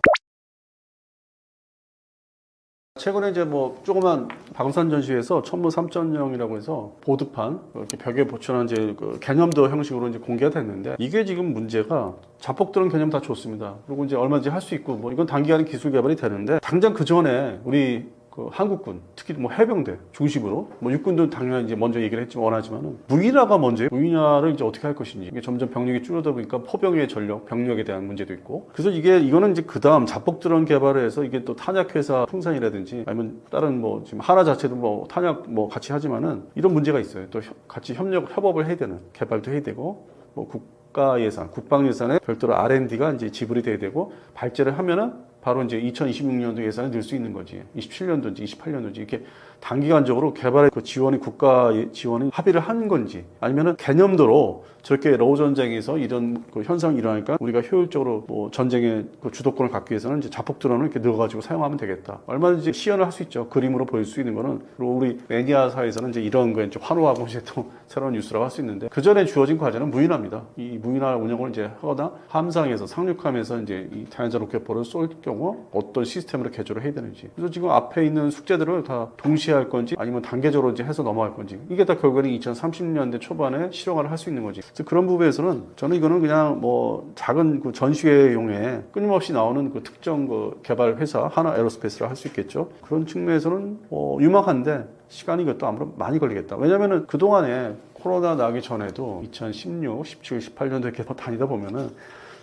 최근에 이제 뭐 조그만 방산 전시회에서 천무 3.0이라고 해서 보드판 이렇게 벽에 붙여놓은 이제 그 개념도 형식으로 이제 공개가 됐는데 이게 지금 문제가 자폭들은 개념 다 좋습니다. 그리고 이제 얼마든지 할 수 있고 뭐 이건 단기간에 기술 개발이 되는데 당장 그 전에 우리 그 한국군 특히 뭐 해병대 중심으로 뭐 육군도 당연히 이제 먼저 얘기를 했지만 원하지만은 무기라가 먼저 무기냐를 이제 어떻게 할 것인지 이게 점점 병력이 줄어들다 보니까 포병의 전력 병력에 대한 문제도 있고 그래서 이거는 이제 그 다음 자폭드론 개발을 해서 이게 또 탄약 회사 풍산이라든지 아니면 다른 뭐 지금 하나 자체도 뭐 탄약 뭐 같이 하지만은 이런 문제가 있어요. 또 같이 협업을 해야 되는 개발도 해야 되고 뭐 국가 예산 국방 예산에 별도로 R&D가 이제 지불이 돼야 되고 발제를 하면은 바로 이제 2026년도 예산에 넣을 수 있는 거지. 27년도인지 28년도인지 이렇게 단기간적으로 개발의 그 지원이 국가 지원이 합의를 하는 건지 아니면은 개념도로 저렇게 러우 전쟁에서 이런 그 현상이 일어나니까 우리가 효율적으로 뭐 전쟁의 그 주도권을 갖기 위해서는 이제 자폭 드론을 이렇게 넣어가지고 사용하면 되겠다. 얼마든지 시연을 할 수 있죠. 그림으로 보일 수 있는 거는 그리고 우리 매니아 사회에서는 이제 이런 거에 이제 환호하고 이제 또 새로운 뉴스라고 할 수 있는데 그 전에 주어진 과제는 무인화입니다. 이 무인화 운영을 이제 하거나 함상에서 상륙하면서 이제 이 다연장 로켓포를 쏠 경우 어떤 시스템으로 개조를 해야 되는지. 그래서 지금 앞에 있는 숙제들을 다 동시에 할 건지 아니면 단계적으로 이제 해서 넘어갈 건지 이게 다 결국에는 2030년대 초반에 실용화를 할 수 있는 거지. 그래서 그런 부분에서는 저는 이거는 그냥 뭐 작은 그 전시회용에 끊임없이 나오는 그 특정 그 개발 회사 하나 에어로스페이스를 할 수 있겠죠. 그런 측면에서는 유망한데 시간이 이것도 아무래도 많이 걸리겠다. 왜냐면은 그동안에 코로나 나기 전에도 2016, 17, 18년도 이렇게 다니다 보면은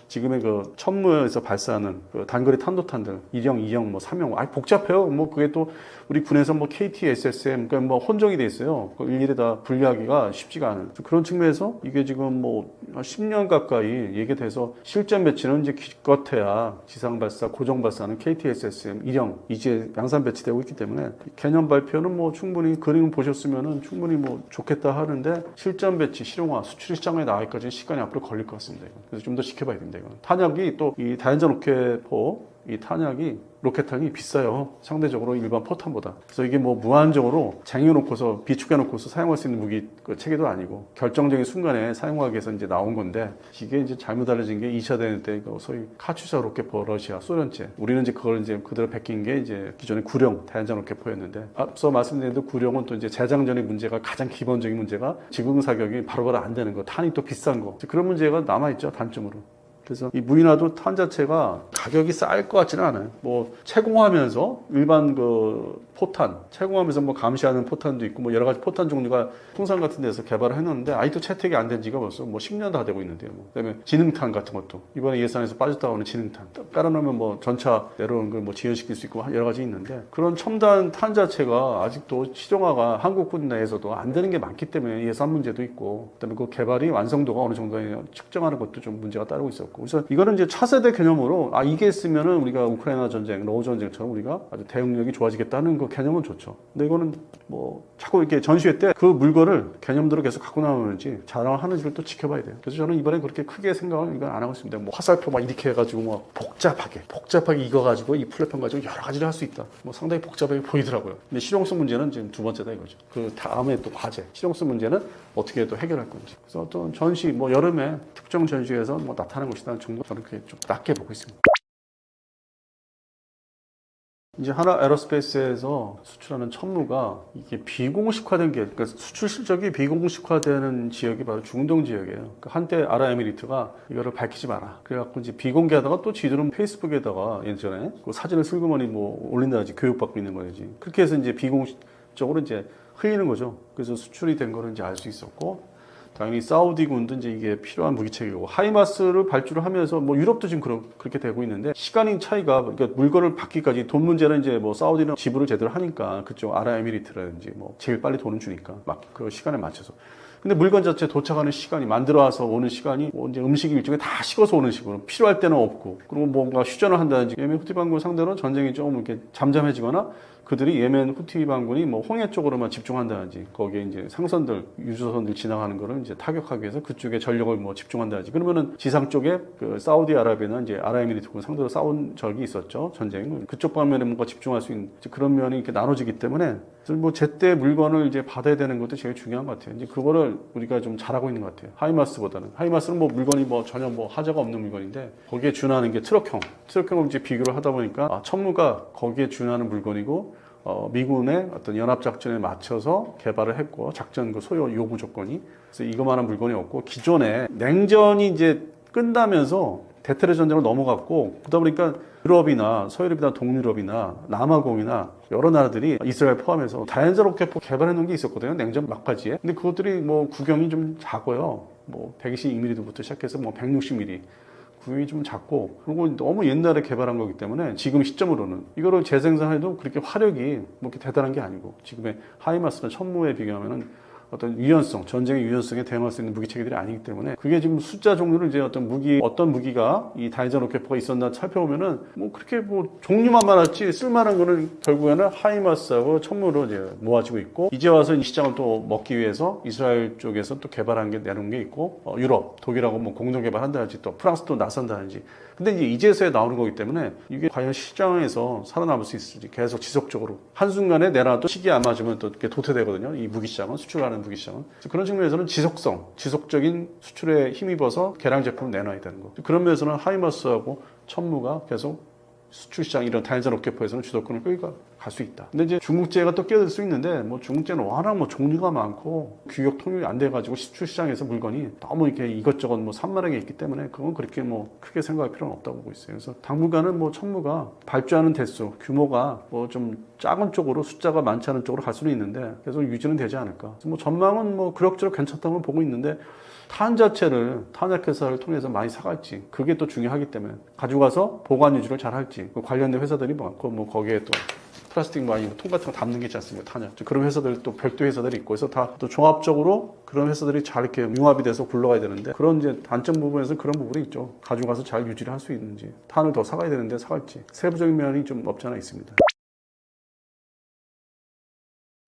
지금의 그 천무에서 발사하는 그 단거리 탄도탄들 1형, 2형, 뭐 3형, 복잡해요. 뭐 그게 또 우리 군에서 뭐 KT, SSM, 그러니까 뭐 혼종이 돼 있어요. 그 일일이 다 분리하기가 쉽지가 않은 그런 측면에서 이게 지금 뭐 10년 가까이 얘기돼서 실전 배치는 이제 기껏해야 지상 발사, 고정 발사는 KT, SSM 1형 이제 양산 배치되고 있기 때문에 개념 발표는 뭐 충분히 그림 보셨으면은 충분히 뭐 좋겠다 하는데 실전 배치, 실용화, 수출 시장에 나가기까지 시간이 앞으로 걸릴 것 같습니다. 그래서 좀 더 지켜봐야 됩니다. 이거는 탄약이 또 이 다연장 로켓포 이 탄약이 로켓탄이 비싸요. 상대적으로 일반 포탄보다. 그래서 이게 뭐 무한적으로 쟁여놓고서 비축해놓고서 사용할 수 있는 무기 그 체계도 아니고 결정적인 순간에 사용하기 위해서 이제 나온 건데 이게 이제 잘못 알려진 게 2차 대전 때 소위 카츄샤 로켓포 러시아 소련제. 우리는 이제 그걸 이제 그대로 베낀 게 이제 기존의 구룡 다연장 로켓포였는데 앞서 말씀드린 대로 구룡은 또 이제 재장전의 문제가 가장 기본적인 문제가 지금 사격이 바로바로 안 되는 거. 탄이 또 비싼 거. 그런 문제가 남아있죠. 단점으로. 그래서 이 무인화도 탄 자체가 가격이 쌀 것 같지는 않아요. 뭐 채공하면서 일반 그 포탄, 채공하면서 뭐 감시하는 포탄도 있고 뭐 여러 가지 포탄 종류가 풍산 같은 데서 개발을 했는데 아직도 채택이 안 된 지가 벌써 뭐 10년 다 되고 있는데요. 뭐. 그다음에 지능탄 같은 것도 이번에 예산에서 빠졌다 오는 지능탄 깔아놓으면 뭐 전차 내려오는 걸 뭐 지연시킬 수 있고 여러 가지 있는데 그런 첨단 탄 자체가 아직도 실용화가 한국군 내에서도 안 되는 게 많기 때문에 예산 문제도 있고 그다음에 그 개발이 완성도가 어느 정도에 측정하는 것도 좀 문제가 따르고 있었고 그래서 이거는 이제 차세대 개념으로 이게 있으면은 우리가 우크라이나 전쟁, 러우 전쟁처럼 우리가 아주 대응력이 좋아지겠다는 그 개념은 좋죠. 근데 이거는 뭐 자꾸 이렇게 전시회 때 그 물건을 개념대로 계속 갖고 나오는지 자랑을 하는지를 또 지켜봐야 돼요. 그래서 저는 이번에 그렇게 크게 생각을 이건 안 하고 있습니다. 뭐 화살표 막 이렇게 해가지고 뭐 복잡하게 이거 가지고 이 플랫폼 가지고 여러 가지를 할 수 있다. 뭐 상당히 복잡하게 보이더라고요. 근데 실용성 문제는 지금 두 번째다 이거죠. 그 다음에 또 과제, 실용성 문제는 어떻게 또 해결할 건지. 그래서 어떤 전시, 뭐 여름에 특정 전시회에서 뭐 나타나는 것이다 정도 저는 그렇게 좀 낮게 보고 있습니다. 이제 하나 에어로스페이스에서 수출하는 천무가 이게 비공식화된 게, 그러니까 수출 실적이 비공식화되는 지역이 바로 중동 지역이에요. 그러니까 한때 아랍에미리트가 이거를 밝히지 마라. 그래갖고 이제 비공개하다가 또 지들은 페이스북에다가 예전에 그 사진을 슬그머니 뭐 올린다든지 교육받고 있는 거지. 그렇게 해서 이제 비공식적으로 이제 흘리는 거죠. 그래서 수출이 된 거를 이제 알 수 있었고. 당연히 사우디군도 이제 이게 필요한 무기체계고 하이마스를 발주를 하면서 뭐 유럽도 지금 그렇게 되고 있는데 시간이 차이가 그러니까 물건을 받기까지 돈 문제는 이제 뭐 사우디는 지불을 제대로 하니까 그쪽 아랍에미리트라든지 뭐 제일 빨리 돈을 주니까 막 그 시간에 맞춰서 근데 물건 자체 도착하는 시간이 만들어와서 오는 시간이 뭐 이제 음식 일종에 다 식어서 오는 식으로 필요할 때는 없고 그리고 뭔가 휴전을 한다든지 예멘 후티 반군 상대로 전쟁이 좀 이렇게 잠잠해지거나 그들이 예멘 후티 반군이 뭐 홍해 쪽으로만 집중한다든지 거기에 이제 상선들 유조선들 지나가는 거를 이제 타격하기 위해서 그쪽에 전력을 뭐 집중한다든지 그러면은 지상 쪽에 그 사우디아라비아나 이제 아랍에미리트군 상대로 싸운 적이 있었죠 전쟁 그쪽 방면에 뭔가 집중할 수 있는 그런 면이 이렇게 나눠지기 때문에 뭐 제때 물건을 이제 받아야 되는 것도 제일 중요한 것 같아요. 이제 그거를 우리가 좀 잘하고 있는 것 같아요. 하이마스보다는 하이마스는 뭐 물건이 뭐 전혀 뭐 하자가 없는 물건인데 거기에 준하는 게 트럭형을 이제 비교를 하다 보니까 천무가 거기에 준하는 물건이고 미군의 어떤 연합작전에 맞춰서 개발을 했고 작전 그 소요 요구 조건이 그래서 이거만한 물건이 없고 기존에 냉전이 이제 끝나면서 대테러 전쟁을 넘어갔고 그러다 보니까 유럽이나 서유럽이나 동유럽이나 남아공이나 여러 나라들이 이스라엘 포함해서 다연장 로켓포 개발해 놓은 게 있었거든요. 냉전 막바지에. 근데 그것들이 뭐 구경이 좀 작아요. 뭐 122mm부터 시작해서 뭐 160mm. 구형이 좀 작고 그리고 너무 옛날에 개발한 거기 때문에 지금 시점으로는 이거를 재생산해도 그렇게 화력이 뭐 이렇게 대단한 게 아니고 지금의 하이마스나 천무에 비교하면은 어떤 유연성, 전쟁의 유연성에 대응할 수 있는 무기 체계들이 아니기 때문에 그게 지금 숫자 종류를 이제 어떤 무기가 이 다연장 로켓포가 있었나 살펴보면은 뭐 그렇게 뭐 종류만 많았지 쓸만한 거는 결국에는 하이마스하고 천무로 이제 모아지고 있고 이제 와서 이 시장을 또 먹기 위해서 이스라엘 쪽에서 또 개발한 게 내놓은 게 있고 유럽, 독일하고 뭐 공동 개발한다든지 또 프랑스도 나선다든지 근데 이제 이제서야 나오는 거기 때문에 이게 과연 시장에서 살아남을 수 있을지 계속 지속적으로 한순간에 내놔도 시기 안 맞으면 또 이렇게 도태되거든요. 이 무기시장은 수출하는 무기시장은 그런 측면에서는 지속적인 수출에 힘입어서 개량 제품을 내놔야 되는 거. 그런 면에서는 하이마스하고 천무가 계속 수출시장 이런 다연장 로켓포에서는 주도권을 갈 수 있다. 근데 이제 중국제가 또 끼어들 수 있는데 뭐 중국제는 워낙 뭐 종류가 많고 규격 통일이 안 돼가지고 수출 시장에서 물건이 너무 이렇게 이것저것 뭐 산만하게 있기 때문에 그건 그렇게 뭐 크게 생각할 필요는 없다고 보고 있어요. 그래서 당분간은 뭐 천무가 발주하는 대수, 규모가 뭐 좀 작은 쪽으로 숫자가 많지 않은 쪽으로 갈 수는 있는데 계속 유지는 되지 않을까. 그래서 뭐 전망은 뭐 그럭저럭 괜찮다고 보고 있는데 탄 자체를 탄약회사를 통해서 많이 사갈지 그게 또 중요하기 때문에 가지고 가서 보관 유지를 잘 할지 그 관련된 회사들이 많고 뭐 거기에 또 플라스틱 많이 통 같은 거 담는 게 있지 않습니까? 탄약. 그런 회사들 또 별도 회사들이 있고 그래서 다 또 종합적으로 그런 회사들이 잘 이렇게 융합이 돼서 굴러가야 되는데 그런 이제 단점 부분에서 그런 부분이 있죠. 가지고 가서 잘 유지를 할 수 있는지 탄을 더 사가야 되는데 사갈지 세부적인 면이 좀 없지 않아 있습니다.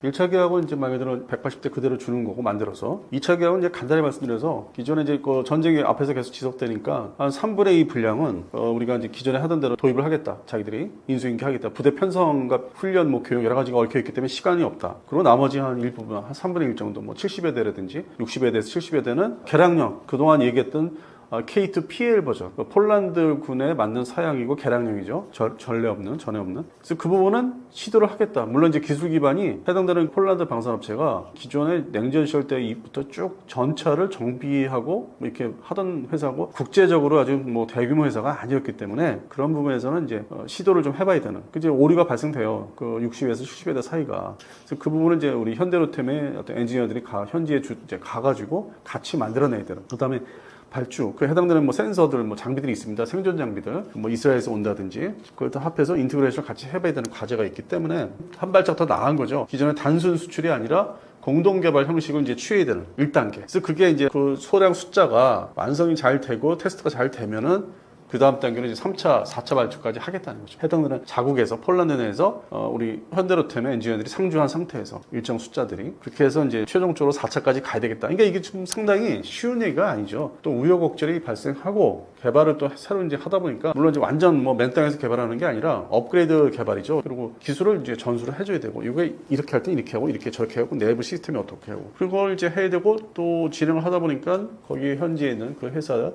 1차 계약은 이제 말 그대로 180대 그대로 주는 거고 만들어서 2차 계약은 이제 간단히 말씀드려서 기존에 이제 그 전쟁이 앞에서 계속 지속되니까 한 3분의 2 분량은 우리가 이제 기존에 하던 대로 도입을 하겠다. 자기들이 인수인계하겠다. 부대 편성과 훈련, 뭐 교육 여러 가지가 얽혀 있기 때문에 시간이 없다. 그리고 나머지 한 일부분 한 3분의 1 정도 뭐 70여 대라든지 60여 대에서 70여 대는 개량형 그동안 얘기했던 K2PL 버전, 폴란드 군에 맞는 사양이고 개량형이죠. 전에 없는. 그래서 그 부분은 시도를 하겠다. 물론 이제 기술 기반이 해당되는 폴란드 방산업체가 기존의 냉전 시절 때부터 쭉 전차를 정비하고 뭐 이렇게 하던 회사고 국제적으로 아주 뭐 대규모 회사가 아니었기 때문에 그런 부분에서는 이제 시도를 좀 해봐야 되는. 이제 오류가 발생돼요. 그 60에서 70여 대 사이가. 그래서 그 부분은 이제 우리 현대로템의 어떤 엔지니어들이 현지에 이제 가가지고 같이 만들어내야 되는. 그다음에 발주, 그 해당되는 뭐 센서들, 뭐 장비들이 있습니다. 생존 장비들, 뭐 이스라엘에서 온다든지, 그걸 다 합해서 인티그레이션을 같이 해봐야 되는 과제가 있기 때문에 한 발짝 더 나은 거죠. 기존에 단순 수출이 아니라 공동 개발 형식을 이제 취해야 되는 1단계. 그래서 그게 이제 그 소량 숫자가 완성이 잘 되고 테스트가 잘 되면은 그 다음 단계는 이제 3차, 4차 발주까지 하겠다는 거죠. 해당되는 자국에서, 폴란드 내에서, 우리 현대로템의 엔지니어들이 상주한 상태에서 일정 숫자들이. 그렇게 해서 이제 최종적으로 4차까지 가야 되겠다. 그러니까 이게 좀 상당히 쉬운 얘기가 아니죠. 또 우여곡절이 발생하고, 개발을 또 새로 이제 하다 보니까, 물론 이제 완전 뭐 맨땅에서 개발하는 게 아니라 업그레이드 개발이죠. 그리고 기술을 이제 전수를 해줘야 되고, 이게 이렇게 할 때 이렇게 하고, 이렇게 저렇게 하고, 내부 시스템이 어떻게 하고. 그걸 이제 해야 되고, 또 진행을 하다 보니까, 거기 현지에 있는 그 회사,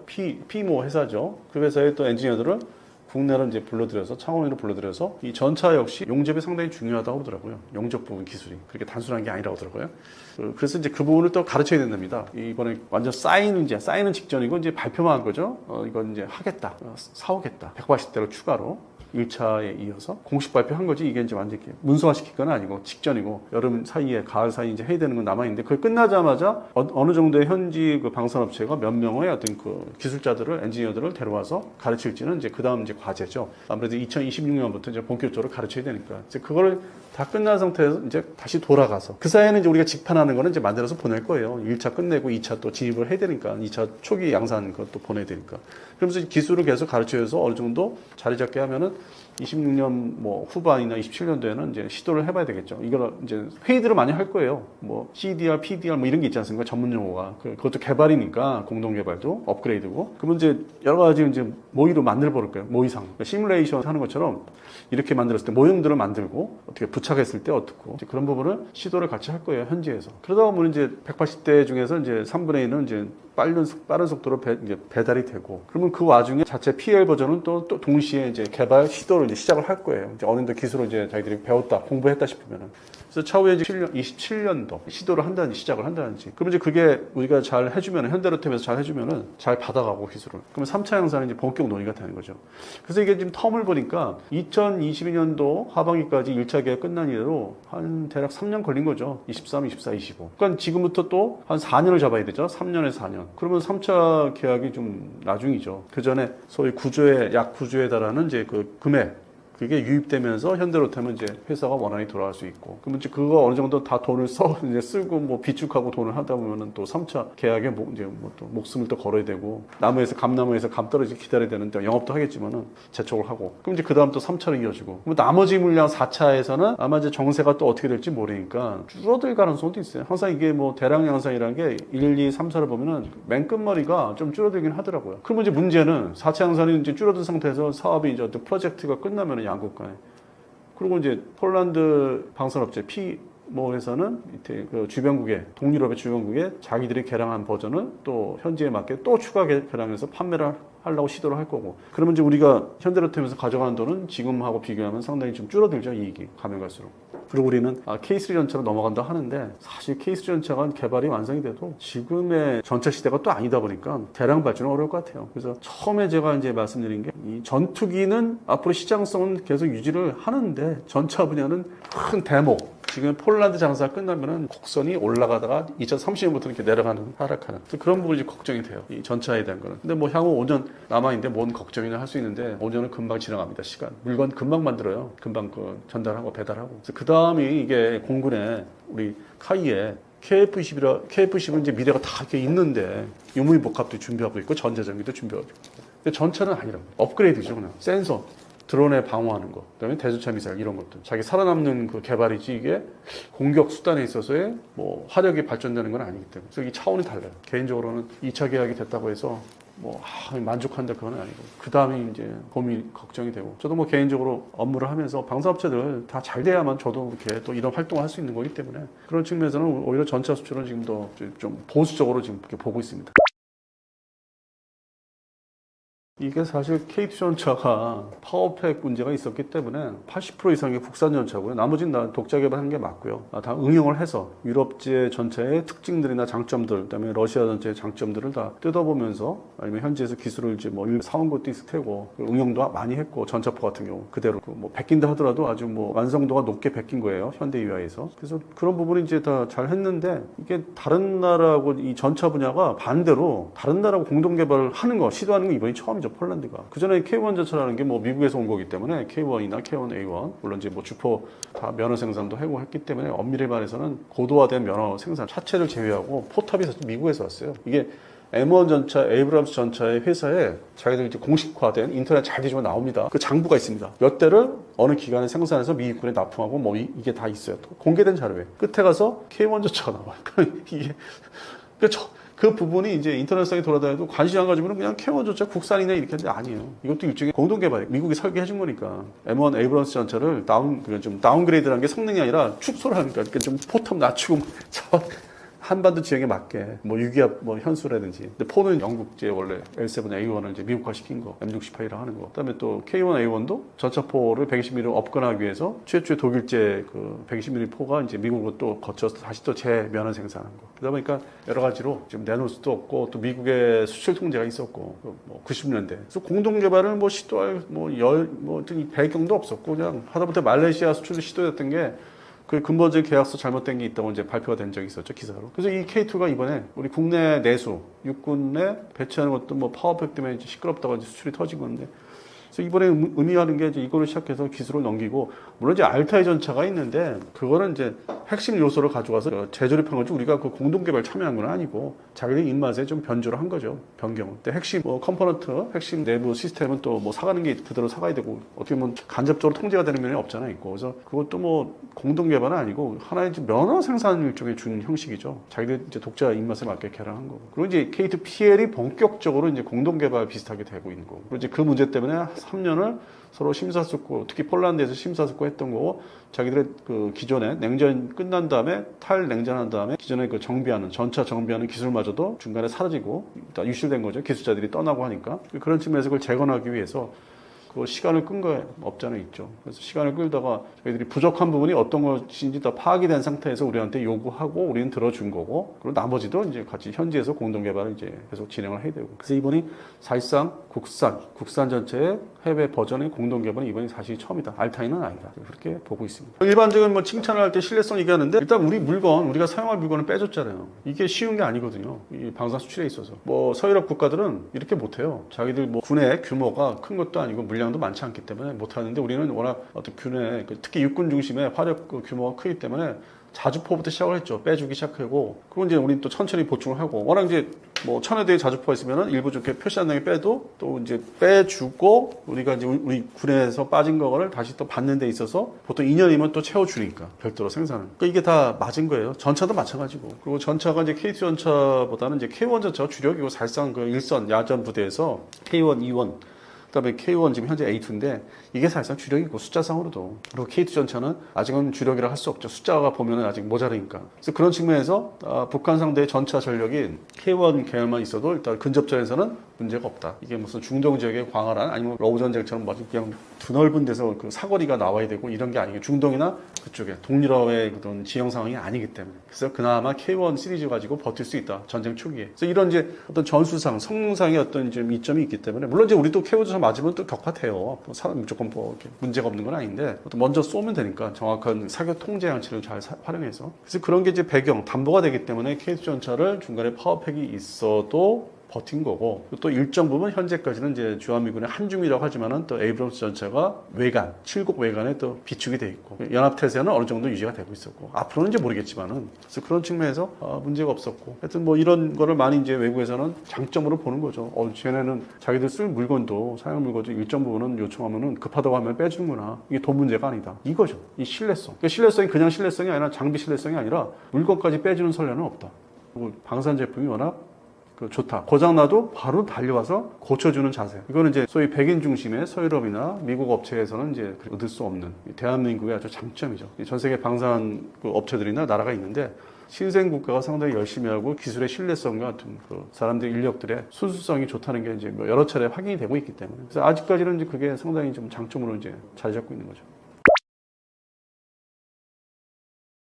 피모 회사죠. 그 회사의 또 엔지니어들을 국내로 이제 불러들여서 창원으로 불러들여서 이 전차 역시 용접이 상당히 중요하다고 하더라고요. 용접 부분 기술이 그렇게 단순한 게 아니라고 하더라고요. 그래서 이제 그 부분을 또 가르쳐야 된답니다. 이번에 완전 쌓이는 직전이고 이제 발표만 한 거죠. 이건 이제 하겠다, 사오겠다. 180대로 추가로. 1차에 이어서 공식 발표한 거지 이게 이제 완전히 문서화시킬 건 아니고 직전이고 여름 사이에 가을 사이에 이제 해야 되는 건 남아있는데 그걸 끝나자마자 어느 정도의 현지 그 방산업체가 몇 명의 어떤 그 기술자들을 엔지니어들을 데려와서 가르칠지는 이제 그 다음 이제 과제죠. 아무래도 2026년부터 이제 본격적으로 가르쳐야 되니까 이제 그거를 다 끝난 상태에서 이제 다시 돌아가서 그 사이에는 이제 우리가 직판하는 거는 이제 만들어서 보낼 거예요. 1차 끝내고 2차 또 진입을 해야 되니까 2차 초기 양산 그것도 보내야 되니까 그러면서 기술을 계속 가르쳐줘서 어느 정도 자리 잡게 하면은 26년 뭐 후반이나 27년도에는 이제 시도를 해봐야 되겠죠. 이걸 이제 회의들을 많이 할 거예요. 뭐 CDR, PDR 뭐 이런 게 있지 않습니까? 전문 용어가. 그것도 개발이니까 공동 개발도 업그레이드고. 그러면 이제 여러 가지 이제 모의로 만들어 볼 거예요. 모의상. 그러니까 시뮬레이션 하는 것처럼 이렇게 만들었을 때 모형들을 만들고 어떻게 부착했을 때 어떻고 그런 부분을 시도를 같이 할 거예요. 현지에서. 그러다 보면 이제 180대 중에서 이제 3분의 1은 이제 빠른 속도로 이제 배달이 되고 그러면 그 와중에 자체 PL 버전은 또 동시에 이제 개발 시도를 이제 시작을 할 거예요. 이제 어느 정도 기술을 이제 자기들이 배웠다, 공부했다 싶으면은. 그래서 차후에 이제 27년도 시도를 한다든지 시작을 한다든지. 그러면 이제 그게 우리가 잘 해주면 현대로템에서 잘 해주면은 잘 받아가고 기술을. 그러면 3차 양산은 이제 본격 논의가 되는 거죠. 그래서 이게 지금 텀을 보니까 2022년도 하반기까지 1차 계약 끝난 이래로 한 대략 3년 걸린 거죠. 23, 24, 25. 그러니까 지금부터 또 한 4년을 잡아야 되죠. 3년에서 4년. 그러면 3차 계약이 좀 나중이죠. 그 전에 소위 약 9조에 달하는 이제 그 금액. 그게 유입되면서 현대로템은 이제 회사가 원활히 돌아갈 수 있고. 그러면 이제 그거 어느 정도 다 돈을 이제 쓰고 뭐 비축하고 돈을 하다 보면은 또 3차 계약에 이제 뭐 또 목숨을 또 걸어야 되고. 감나무에서 감 떨어지게 기다려야 되는데 영업도 하겠지만은 재촉을 하고. 그럼 이제 그 다음 또 3차로 이어지고. 그럼 나머지 물량 4차에서는 아마 이제 정세가 또 어떻게 될지 모르니까 줄어들 가능성도 있어요. 항상 이게 뭐 대량 양산이라는 게 1, 2, 3차를 보면은 맨 끝머리가 좀 줄어들긴 하더라고요. 그러면 이제 문제는 4차 양산이 이제 줄어든 상태에서 사업이 이제 어떤 프로젝트가 끝나면은 양국 간에. 그리고 이제 폴란드 방산업체 뭐에서는 밑에 그 주변국에 동유럽의 주변국에 자기들이 개량한 버전을 또 현지에 맞게 또 추가 개량해서 판매를 하려고 시도를 할 거고 그러면 이제 우리가 현대로템에서 가져가는 돈은 지금하고 비교하면 상당히 좀 줄어들죠 이익이 가면 갈수록 그리고 우리는 K3 전차로 넘어간다 하는데 사실 K3 전차가 개발이 완성이 돼도 지금의 전차 시대가 또 아니다 보니까 대량 발전은 어려울 것 같아요. 그래서 처음에 제가 이제 말씀드린 게 이 전투기는 앞으로 시장성은 계속 유지를 하는데 전차 분야는 큰 대목 지금 폴란드 장사가 끝나면은 곡선이 올라가다가 2030년부터 이렇게 내려가는 하락하는 그런 부분이 걱정이 돼요. 이 전차에 대한 거는. 근데 뭐 향후 5년 남아있는데 뭔 걱정이나 할 수 있는데 5년은 금방 지나갑니다. 시간. 물건 금방 만들어요. 금방 그 전달하고 배달하고. 그래서 그 다음이 이게 공군에 우리 카이에 KF-10은 이제 미래가 다 이렇게 있는데 유무복합도 준비하고 있고 전자전기도 준비하고 있고. 근데 전차는 아니라고. 업그레이드죠 그냥. 센서. 드론에 방어하는 거, 그다음에 대전차 미사일 이런 것들. 자기 살아남는 그 개발이지 이게 공격 수단에 있어서의 뭐 화력이 발전되는 건 아니기 때문에. 그래서 이 차원이 달라요. 개인적으로는 2차 계약이 됐다고 해서 뭐 만족한다 그건 아니고 그 다음에 이제 고민 걱정이 되고 저도 뭐 개인적으로 업무를 하면서 방사업체들 다 잘 돼야만 저도 이렇게 또 이런 활동을 할 수 있는 거기 때문에 그런 측면에서는 오히려 전차 수출은 지금 더 좀 보수적으로 지금 이렇게 보고 있습니다. 이게 사실 K2 전차가 파워팩 문제가 있었기 때문에 80% 이상이 국산 전차고요. 나머지는 다 독자 개발한 게 맞고요. 다 응용을 해서 유럽제 전차의 특징들이나 장점들, 그다음에 러시아 전차의 장점들을 다 뜯어보면서 아니면 현지에서 기술을 이제 뭐 사온 것도 있을 테고 응용도 많이 했고 전차포 같은 경우 그대로 뭐 베낀다 하더라도 아주 뭐 완성도가 높게 베낀 거예요. 현대 유아에서. 그래서 그런 부분이 이제 다 잘 했는데 이게 다른 나라하고 이 전차 분야가 반대로 다른 나라하고 공동 개발을 하는 거 시도하는 거 이번이 처음이죠. 폴란드가. 그 전에 K1 전차라는 게 뭐 미국에서 온 거기 때문에 K1이나 K1A1 물론 이제 뭐 주포 다 면허 생산도 하고 했기 때문에 엄밀히 말해서는 고도화된 면허 생산 차체를 제외하고 포탑이 미국에서 왔어요. 이게 M1 전차, 에이브람스 전차의 회사에 자기들 이제 공식화된 인터넷 잘 뒤지면 나옵니다. 그 장부가 있습니다. 몇 대를 어느 기간에 생산해서 미국군에 납품하고 뭐 이게 다 있어요. 또 공개된 자료에. 끝에 가서 K1 전차가 나와요. 이게 그 부분이 이제 인터넷상에 돌아다녀도 관심 안 가지고는 그냥 K1 전차 국산이네 이렇게 하는데 아니에요. 이것도 일종의 공동 개발. 미국이 설계해 준 거니까. M1 에이브람스 전차를 좀 다운그레이드라는 게 성능이 아니라 축소를 하니까 이렇게 좀 포탑 낮추고 한반도 지역에 맞게 뭐 유기압 뭐 현수라든지 근데 포는 영국제 원래 L7A1을 이제 미국화 시킨 거 M68이라 하는 거 그다음에 또 K1A1도 전차포를 120mm 업근하기 위해서 최초의 독일제 그 120mm 포가 이제 미국으로 또 거쳐서 다시 또 재면허 생산한 거 그러다 보니까 여러 가지로 지금 내놓을 수도 없고 또 미국의 수출 통제가 있었고 뭐 90년대 그래서 공동 개발을 뭐 시도할 배경도 없었고 그냥 하다못해 말레이시아 수출을 시도했던 게 그 근본적인 계약서 잘못된 게 있다고 이제 발표가 된 적이 있었죠, 기사로. 그래서 이 K2가 이번에 우리 국내 내수, 육군 내 배치하는 것도 뭐 파워팩 때문에 이제 시끄럽다고 이제 수출이 터진 건데. 그래서 이번에 의미하는 게 이제 이거를 시작해서 기술을 넘기고, 물론 이제 알타이 전차가 있는데, 그거는 이제 핵심 요소를 가져와서 재조립한 거지, 우리가 그 공동개발 참여한 건 아니고, 자기들 입맛에 좀 변조를 한 거죠, 변경을. 근데 핵심 컴포넌트, 핵심 내부 시스템은 또 뭐 사가는 게 그대로 사가야 되고, 어떻게 보면 간접적으로 통제가 되는 면이 없잖아요, 있고. 그래서 그것도 뭐 공동개발은 아니고, 하나의 면허 생산 일종의 준 형식이죠. 자기들 이제 독자 입맛에 맞게 개량한 거고. 그리고 이제 K2 PL이 본격적으로 이제 공동개발 비슷하게 되고 있는 거고. 그리고 이제 그 문제 때문에 3년을 서로 심사숙고 특히 폴란드에서 심사숙고했던 거고 자기들의 그 기존에 냉전 끝난 다음에 탈냉전한 다음에 기존에 그 정비하는 전차 정비하는 기술마저도 중간에 사라지고 유실된 거죠. 기술자들이 떠나고 하니까 그런 측면에서 그걸 재건하기 위해서 그 시간을 끈 거 없잖아요, 있죠. 그래서 시간을 끌다가 저희들이 부족한 부분이 어떤 것인지 다 파악이 된 상태에서 우리한테 요구하고 우리는 들어준 거고, 그리고 나머지도 이제 같이 현지에서 공동 개발을 이제 계속 진행을 해야 되고. 그래서 이번이 사실상 국산 전체의 해외 버전의 공동 개발은 이번이 사실 처음이다. 알타이는 아니다. 그렇게 보고 있습니다. 일반적인 뭐 칭찬을 할 때 신뢰성 얘기하는데 일단 우리가 사용할 물건을 빼줬잖아요. 이게 쉬운 게 아니거든요. 이 방산 수출에 있어서. 뭐 서유럽 국가들은 이렇게 못해요. 자기들 뭐 군의 규모가 큰 것도 아니고 물량도 많지 않기 때문에 못하는데 우리는 워낙 어떤 군의 특히 육군 중심의 화력 규모가 크기 때문에 자주포부터 시작을 했죠. 빼주기 시작하고 그리고 이제 우리는 또 천천히 보충을 하고 워낙 이제 뭐 1000여대의 자주포가 있으면은 일부 좋게 표시 안 나게 빼도 또 이제 빼주고 우리가 이제 우리 군에서 빠진 거를 다시 또 받는 데 있어서 보통 2년이면 또 채워주니까 별도로 생산을. 그러니까 이게 다 맞은 거예요. 전차도 마찬가지고. 그리고 전차가 이제 K2 전차보다는 이제 K1 전차가 주력이고 사실상 그 일선 야전 부대에서 K1, E1 그다음에 K1 지금 현재 A2인데 이게 사실상 주력이고 숫자상으로도 그리고 K2 전차는 아직은 주력이라 할 수 없죠. 숫자가 보면은 아직 모자르니까. 그래서 그런 측면에서 북한 상대의 전차 전력인 K1 계열만 있어도 일단 근접전에서는 문제가 없다. 이게 무슨 중동 지역의 광활한 아니면 러우 전쟁처럼 뭐 그냥 드넓은 데서 그 사거리가 나와야 되고 이런 게 아니고 중동이나 그쪽에 동유럽의 그런 지형 상황이 아니기 때문에 그래서 그나마 K1 시리즈 가지고 버틸 수 있다. 전쟁 초기에. 그래서 이런 이제 어떤 전술상, 성능상의 어떤 좀 이점이 있기 때문에 물론 이제 우리도 K1 전차 맞으면 또 격파돼요. 뭐 사람 무조건 뭐 이렇게 문제가 없는 건 아닌데 먼저 쏘면 되니까 정확한 사격 통제 장치를 잘 활용해서 그래서 그런 게 이제 배경 담보가 되기 때문에 K2 전차를 중간에 파워팩이 있어도 버틴 거고 또 일정 부분 현재까지는 이제 주한미군의 한중이라고 하지만은 또 에이브럼스 전차가 외관, 칠곡 외관에 또 비축이 돼 있고 연합태세는 어느 정도 유지가 되고 있었고 앞으로는 이제 모르겠지만은 그래서 그런 측면에서 문제가 없었고 하여튼 뭐 이런 거를 많이 이제 외국에서는 장점으로 보는 거죠. 쟤네는 자기들 쓸 물건도 사용 물건도 일정 부분은 요청하면은 급하다고 하면 빼주는구나. 이게 돈 문제가 아니다. 이거죠. 이 신뢰성. 그러니까 신뢰성이 그냥 신뢰성이 아니라 장비 신뢰성이 아니라 물건까지 빼주는 선례는 없다. 그리고 방산 제품이 워낙 좋다. 고장나도 바로 달려와서 고쳐주는 자세. 이거는 이제 소위 백인 중심의 서유럽이나 미국 업체에서는 이제 얻을 수 없는 대한민국의 아주 장점이죠. 전 세계 방산 업체들이나 나라가 있는데 신생 국가가 상당히 열심히 하고 기술의 신뢰성과 같은 그 사람들 인력들의 순수성이 좋다는 게 이제 뭐 여러 차례 확인이 되고 있기 때문에 그래서 아직까지는 이제 그게 상당히 좀 장점으로 이제 자리 잡고 있는 거죠.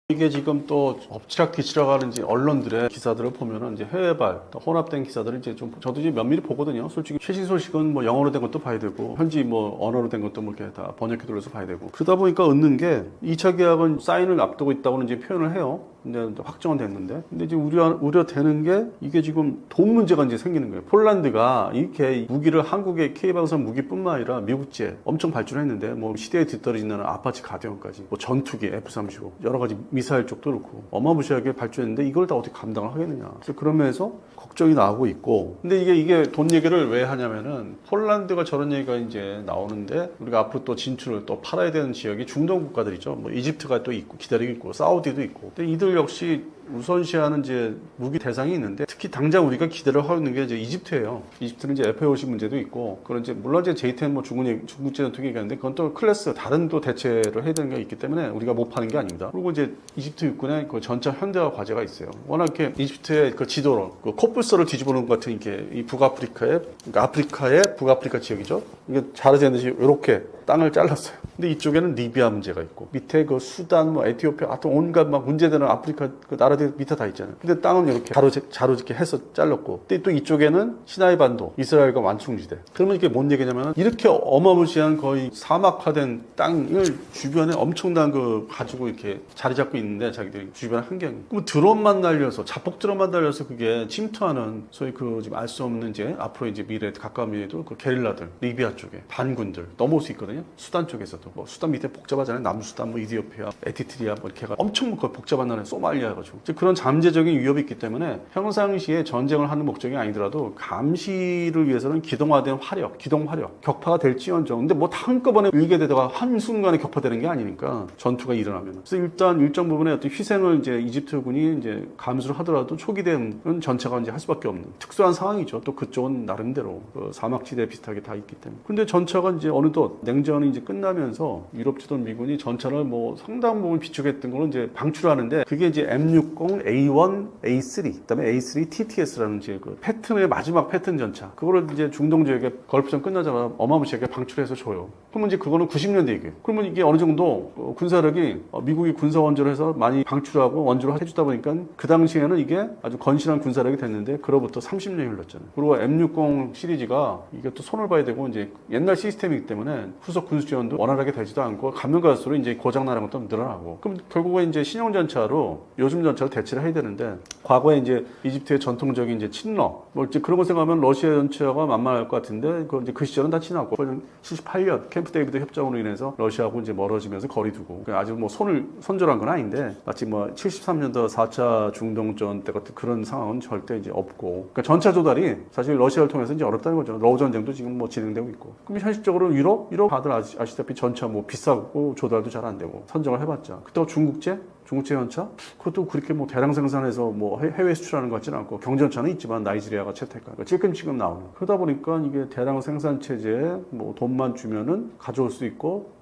이게 지금 또 엎치락뒤치락 하는 이제 언론들의 기사들을 보면은 이제 해외발, 혼합된 기사들을 이제 좀 저도 이제 면밀히 보거든요. 솔직히 최신 소식은 뭐 영어로 된 것도 봐야 되고 현지 뭐 언어로 된 것도 뭐 이렇게 다 번역해 돌려서 봐야 되고 그러다 보니까 얻는 게 2차 계약은 사인을 앞두고 있다고는 이제 표현을 해요. 근데 확정은 됐는데 근데 이제 우려되는 게 이게 지금 돈 문제가 이제 생기는 거예요. 폴란드가 이렇게 무기를 한국의 K방산 무기뿐만 아니라 미국제 엄청 발전했는데 뭐 시대에 뒤떨어지는 아파치 가디언까지 뭐 전투기 F-35 여러 가지 미사일 쪽도 그렇고 어마무시하게 발전했는데 이걸 다 어떻게 감당을 하겠느냐. 그래서 그런 면에서 걱정이 나오고 있고 근데 이게 돈 얘기를 왜 하냐면은 폴란드가 저런 얘기가 이제 나오는데 우리가 앞으로 또 진출을 또 팔아야 되는 지역이 중동 국가들이죠. 뭐 이집트가 또 있고 기다리고 있고 사우디도 있고 근데 이들 역시 우선시하는 이제 무기 대상이 있는데 특히 당장 우리가 기대를 하고 있는 게 이제 이집트예요. 이집트는 이제 FAOC 문제도 있고 그런 이제 물론 이제 J10 뭐 중국제 전투기 얘기하는데 그건 또 클래스 다른 또 대체를 해야 되는 게 있기 때문에 우리가 못 파는 게 아닙니다. 그리고 이제 이집트 육군에 그 전차 현대화 과제가 있어요. 워낙 이렇게 이집트의 그 지도로 그 코뿔소를 뒤집어놓은 것 같은 이렇게 이 북아프리카의 그러니까 아프리카의 북아프리카 지역이죠. 이게 자르지 않듯이 이렇게 땅을 잘랐어요. 근데 이쪽에는 리비아 문제가 있고 밑에 그 수단 뭐 에티오피아 하여튼 온갖 막 문제되는 아프리카 그 나라들 밑에 다 있잖아요. 근데 땅은 이렇게 자루짓게 해서 잘랐고 근데 또 이쪽에는 시나이 반도 이스라엘과 완충지대. 그러면 이게 뭔 얘기냐면 이렇게 어마무시한 거의 사막화된 땅을 주변에 엄청난 그 가지고 이렇게 자리 잡고 있는데 자기들이 주변 환경이 그럼 드론만 날려서 자폭 드론만 날려서 그게 침투하는 소위 그 지금 알 수 없는 이제 앞으로 이제 미래 가까운 미래에도 그 게릴라들 리비아 쪽에 반군들 넘어올 수 있거든요. 수단 쪽에서도 뭐 수단 밑에 복잡하잖아요. 남수단 뭐 이디오피아, 에티트리아 뭐 이렇게 해가 엄청 그 복잡한 나라에 소말리아 가지고 그런 잠재적인 위협이 있기 때문에 평상시에 전쟁을 하는 목적이 아니더라도 감시를 위해서는 기동화된 화력, 기동 화력, 격파가 될지언정 근데 뭐 다 한꺼번에 일게 되다가 한순간에 격파되는 게 아니니까 전투가 일어나면 그래서 일단 일정 부분의 어떤 희생을 이제 이집트군이 이제 감수를 하더라도 초기 대응은 전차가 이제 할 수밖에 없는 특수한 상황이죠. 또 그쪽은 나름대로 그 사막지대 비슷하게 다 있기 때문에 근데 전차가 이제 어느덧 냉전이 이제 끝나면서 유럽 주둔 미군이 전차를 뭐 상당 부분 비축했던 거는 이제 방출하는데 그게 이제 M60, A1, A3, 그다음에 A3 TTS라는 이제 그 패턴의 마지막 패턴 전차. 그거를 이제 중동 지역에 걸프전 끝나자마자 어마무시하게 방출해서 줘요. 그러면 이제 그거는 90년대 얘기예요. 그러면 이게 어느 정도 군사력이 미국이 군사 원조를 해서 많이 방출하고 원조를 해주다 보니까 그 당시에는 이게 아주 건실한 군사력이 됐는데 그로부터 30년이 흘렀잖아요. 그리고 M60 시리즈가 이게 또 손을 봐야 되고 이제 옛날 시스템이기 때문에 후속 군수 지원도 원활하게 되지도 않고 가면 갈수록 이제 고장나는 것도 늘어나고 그럼 결국에 이제 신형 전차로 요즘 전차를 대체를 해야 되는데 과거에 이제 이집트의 전통적인 이제 친러 뭐 이제 그런 거 생각하면 러시아 전차가 만만할 것 같은데 그 시절은 다 지나고 78년 캠프 데이비드 협정으로 인해서 러시아하고 이제 멀어지면서 거리 두고 아주 뭐 손절한 건 아닌데 마치 뭐 73년도 4차 중동전 때 같은 그런 상황은 절대 이제 없고 그러니까 전차 조달이 사실 러시아를 통해서 이제 어렵다는 거죠. 러우 전쟁도 지금 뭐 진행되고 있고 그럼 현실적으로 유럽 다들 아시다시피 전차 뭐 비싸고 조달도 잘 안 되고 선정을 해봤자 그때가 중국제 중국제 전차? 그것도 그렇게 뭐 대량 생산해서 뭐 해외 수출하는 것 같지는 않고 경전차는 있지만 나이지리아가 채택가 그러니까 찔끔찔끔 나오는 그러다 보니까 이게 대량 생산 체제에 뭐 돈만 주면은 가져올 수 있고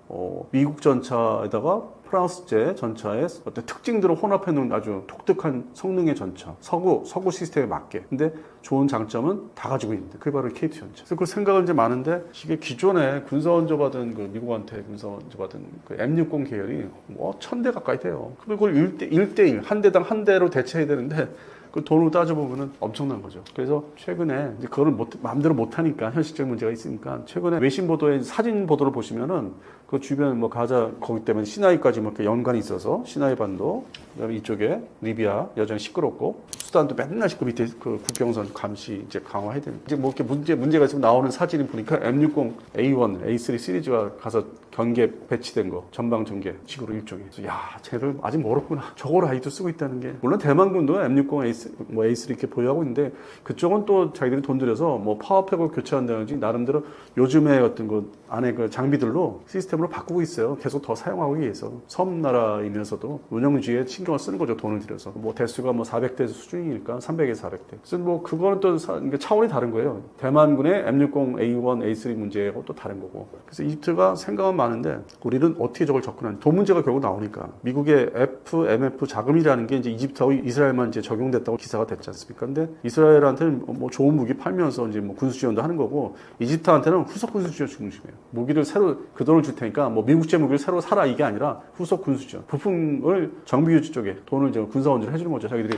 미국 전차에다가 프랑스제 전차의 어떤 특징들을 혼합해 놓은 아주 독특한 성능의 전차 서구 시스템에 맞게 근데 좋은 장점은 다 가지고 있는데 그게 바로 KT 전차 그래서 그 생각은 이제 많은데 이게 기존에 군사원조 받은 그 미국한테 군사원조 받은 그 M60 계열이 뭐 1000대 가까이 돼요 그리고 그걸 1대1 한 대당 한 대로 대체해야 되는데 그 돈으로 따져보면은 엄청난 거죠. 그래서 최근에 이제 그거를 마음대로 못하니까 현실적 문제가 있으니까 최근에 외신 보도에 사진 보도를 보시면은 그 주변 뭐 가자 거기 때문에 시나이까지 뭐 이렇게 연관이 있어서 시나이 반도 그다음에 이쪽에 리비아 여전히 시끄럽고 수단도 맨날 시끄 밑에 그 국경선 감시 이제 강화해야 되는 이제 뭐 이렇게 문제가 지금 나오는 사진을 보니까 M60 A1, A3 시리즈가 가서 경계 배치된 거 전방 전개 식으로 일종의 야 쟤를 아직 멀었구나 저걸 아직도 쓰고 있다는 게 물론 대만군도 M60 A3 이렇게 보유하고 있는데 그쪽은 또 자기들이 돈 들여서 뭐 파워팩을 교체한다든지 나름대로 요즘의 어떤 그 안에 그 장비들로 시스템으로 바꾸고 있어요 계속 더 사용하기 위해서 섬나라이면서도 운영주의에 신경을 쓰는 거죠 돈을 들여서 뭐 대수가 뭐 400대 수준이니까 300에서 400대 그래서 뭐 그거는 또 차원이 다른 거예요 대만군의 M60 A1 A3 문제하고 또 다른 거고 그래서 이집트가 생각은 많은데 우리는 어떻게 저걸 접근하는지 돈 문제가 결국 나오니까 미국의 FMF 자금이라는 게 이제 이집트하고 이스라엘만 이제 적용됐다고 기사가 됐지 않습니까? 근데 이스라엘한테는 뭐 좋은 무기 팔면서 이제 뭐 군수 지원도 하는 거고 이집트한테는 후속 군수 지원 중심이에요. 무기를 새로 그 돈을 줄 테니까 뭐 미국제 무기를 새로 사라 이게 아니라 후속 군수 지원. 부품을 정비 유지 쪽에 돈을 이제 군사원조를 해주는 거죠. 자기들이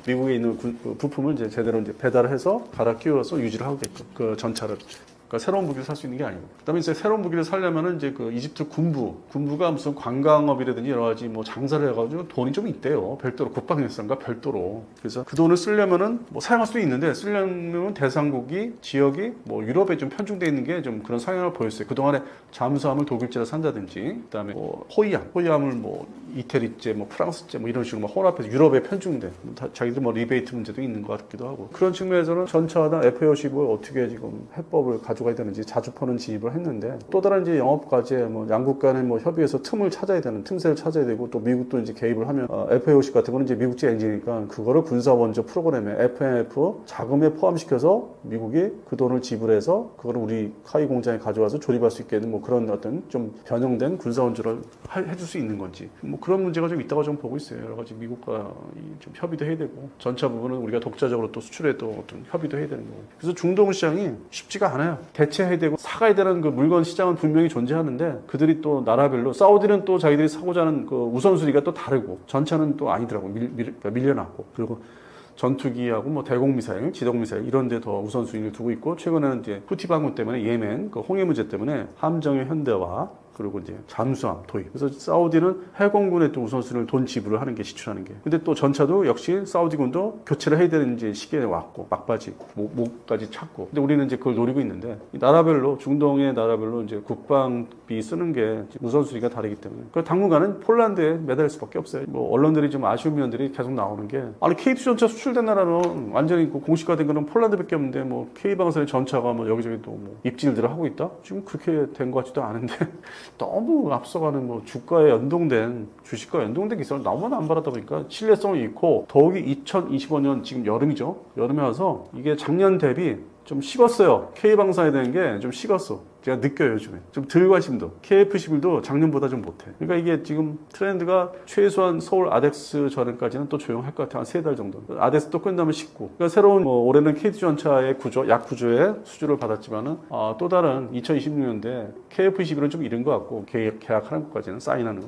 미국에 있는 부품을 이제 제대로 이제 배달을 해서 갈아 끼워서 유지를 하게끔 그 전차를. 그러니까 새로운 무기를 살 수 있는 게 아니고. 그다음에 이제 새로운 무기를 살려면은 이제 그 이집트 군부가 무슨 관광업이라든지 여러 가지 뭐 장사를 해가지고 돈이 좀 있대요. 별도로 국방예산과 별도로. 그래서 그 돈을 쓰려면은 뭐 사용할 수도 있는데 쓰려면 대상국이 지역이 뭐 유럽에 좀 편중돼 있는 게 좀 그런 성향을 보였어요. 그 동안에 잠수함을 독일제로 산다든지, 그다음에 뭐 호위함을 뭐 이태리제, 뭐 프랑스제 뭐 이런 식으로 뭐 혼합해서 유럽에 편중돼. 자기들 뭐 리베이트 문제도 있는 것 같기도 하고. 그런 측면에서는 전차나 F-50을 어떻게 지금 해법을 가져가야 되는지 자주포는 진입을 했는데 또 다른 이제 영업과제 뭐 양국 간의 뭐 협의해서 틈새를 찾아야 되고 또 미국도 이제 개입을 하면 F-50 같은 거는 이제 미국제 엔진이니까 그거를 군사 원조 프로그램에 FMF 자금에 포함시켜서 미국이 그 돈을 지불해서 그거를 우리 카이 공장에 가져와서 조립할 수 있게 되는 뭐 그런 어떤 좀 변형된 군사 원조를 해줄 수 있는 건지 뭐 그런 문제가 좀 있다고 좀 보고 있어요. 여러 가지 미국과 좀 협의도 해야 되고 전차 부분은 우리가 독자적으로 또 수출에 또 어떤 협의도 해야 되는 거고 그래서 중동 시장이 쉽지가 않아요. 대체해야 되고 사가야 되는 그 물건 시장은 분명히 존재하는데 그들이 또 나라별로 사우디는 또 자기들이 사고자 하는 그 우선순위가 또 다르고 전차는 또 아니더라고 밀려났고 그리고 전투기하고 뭐 대공미사일, 지동미사일 이런 데 더 우선순위를 두고 있고 최근에는 이제 후티 반군 때문에 예멘 그 홍해 문제 때문에 함정의 현대화 그리고 이제 잠수함 도입. 그래서 사우디는 해공군에 또 우선순위를 돈 지불을 하는 게 지출하는 게. 근데 또 전차도 역시 사우디군도 교체를 해야 되는 이제 시기에 왔고 막바지 목까지 찼고. 근데 우리는 이제 그걸 노리고 있는데 나라별로 중동의 나라별로 이제 국방비 쓰는 게 우선순위가 다르기 때문에. 그 당분간은 폴란드에 매달릴 수밖에 없어요. 뭐 언론들이 좀 아쉬운 면들이 계속 나오는 게 아니 KT 전차 수출된 나라는 완전히 공식화된 거는 폴란드밖에 없는데 뭐 K 방산의 전차가 뭐 여기저기 또 뭐 입질들을 하고 있다. 지금 그렇게 된 것 같지도 않은데. 너무 앞서가는 뭐 주가에 연동된 주식과 연동된 기사를 너무나 안 바라다 보니까 신뢰성이 있고 더욱이 2025년 지금 여름이죠. 여름에 와서 이게 작년 대비 좀 식었어요. K방산에 대한 게 좀 식었어. 제가 느껴요, 요즘에. 좀 덜 관심도. KF11도 작년보다 좀 못해. 그러니까 이게 지금 트렌드가 최소한 서울 아덱스 전까지는 또 조용할 것 같아요. 한 3달 정도. 아덱스 또 끝나면 식고. 그러니까 새로운 올해는 KT 전차의 구조, 약 구조의 수주를 받았지만은, 또 다른 2026년대 KF11은 좀 이른 것 같고, 계약하는 것까지는 사인하는 거.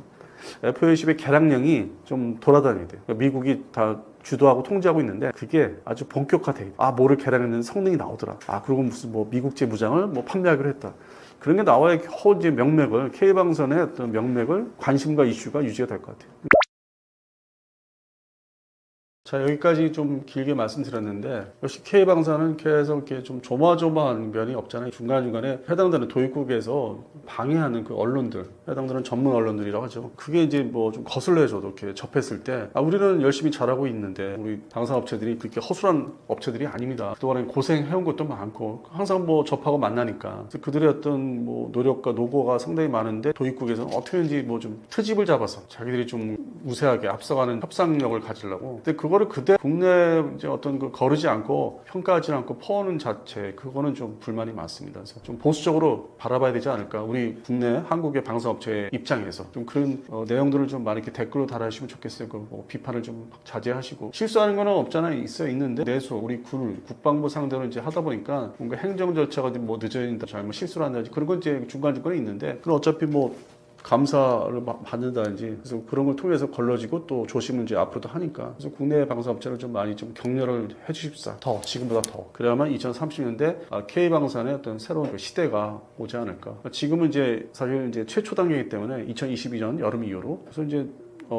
F-50의 개량량이 좀 돌아다녀야 돼요. 그러니까 미국이 다 주도하고 통제하고 있는데 그게 아주 본격화돼. 뭐를 개량했는데 성능이 나오더라. 그리고 무슨 뭐 미국제 무장을 뭐 판매하기로 했다. 그런 게 나와야 이제 명맥을 K방선의 어떤 명맥을 관심과 이슈가 유지가 될 것 같아요. 자, 여기까지 좀 길게 말씀드렸는데 역시 K방사는 계속 이렇게 좀 조마조마한 면이 없잖아요. 중간중간에 해당되는 도입국에서 방해하는 그 언론들, 해당되는 전문 언론들이라고 하죠. 그게 이제 뭐 좀 거슬려줘도 이렇게 접했을 때 우리는 열심히 잘하고 있는데 우리 방사업체들이 그렇게 허술한 업체들이 아닙니다. 그동안에 고생해온 것도 많고 항상 뭐 접하고 만나니까 그래서 그들의 어떤 뭐 노력과 노고가 상당히 많은데 도입국에서는 어떻게든지 뭐 좀 트집을 잡아서 자기들이 좀 우세하게 앞서가는 협상력을 가지려고. 근데 그거를 그대 국내 이제 어떤 그 거르지 않고 평가하지 않고 퍼오는 자체 그거는 좀 불만이 많습니다. 그래서 좀 보수적으로 바라봐야 되지 않을까. 우리 국내 한국의 방사업체 입장에서 좀 그런 내용들을 좀 많이 이렇게 댓글로 달아주시면 좋겠어요. 뭐 비판을 좀 자제하시고 실수하는 거는 없잖아요. 있는데 내수 우리 국방부 상대로 이제 하다 보니까 뭔가 행정 절차가 뭐 늦어진다, 잘못 실수를 한다든지 그런 건 이제 중간중간에 있는데 그건 어차피 뭐 감사를 받는다든지 그래서 그런 걸 통해서 걸러지고 또 조심을 이제 앞으로도 하니까 그래서 국내 방사업체를 좀 많이 좀 격려를 해주십사 더 지금보다 더 그래야만 2030년대 K방산의 어떤 새로운 시대가 오지 않을까. 지금은 이제 사실 이제 최초 단계이기 때문에 2022년 여름 이후로 그래서 이제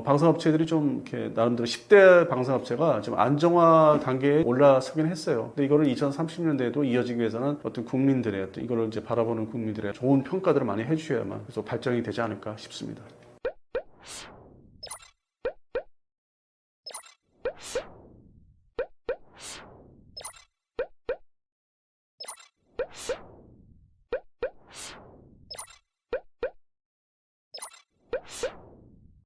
방산업체들이 좀 이렇게 나름대로 10대 방산업체가 좀 안정화 단계에 올라서긴 했어요. 근데 이거를 2030년대에도 이어지기 위해서는 어떤 국민들의 어떤 이거를 이제 바라보는 국민들의 좋은 평가들을 많이 해주셔야만 그래서 발전이 되지 않을까 싶습니다.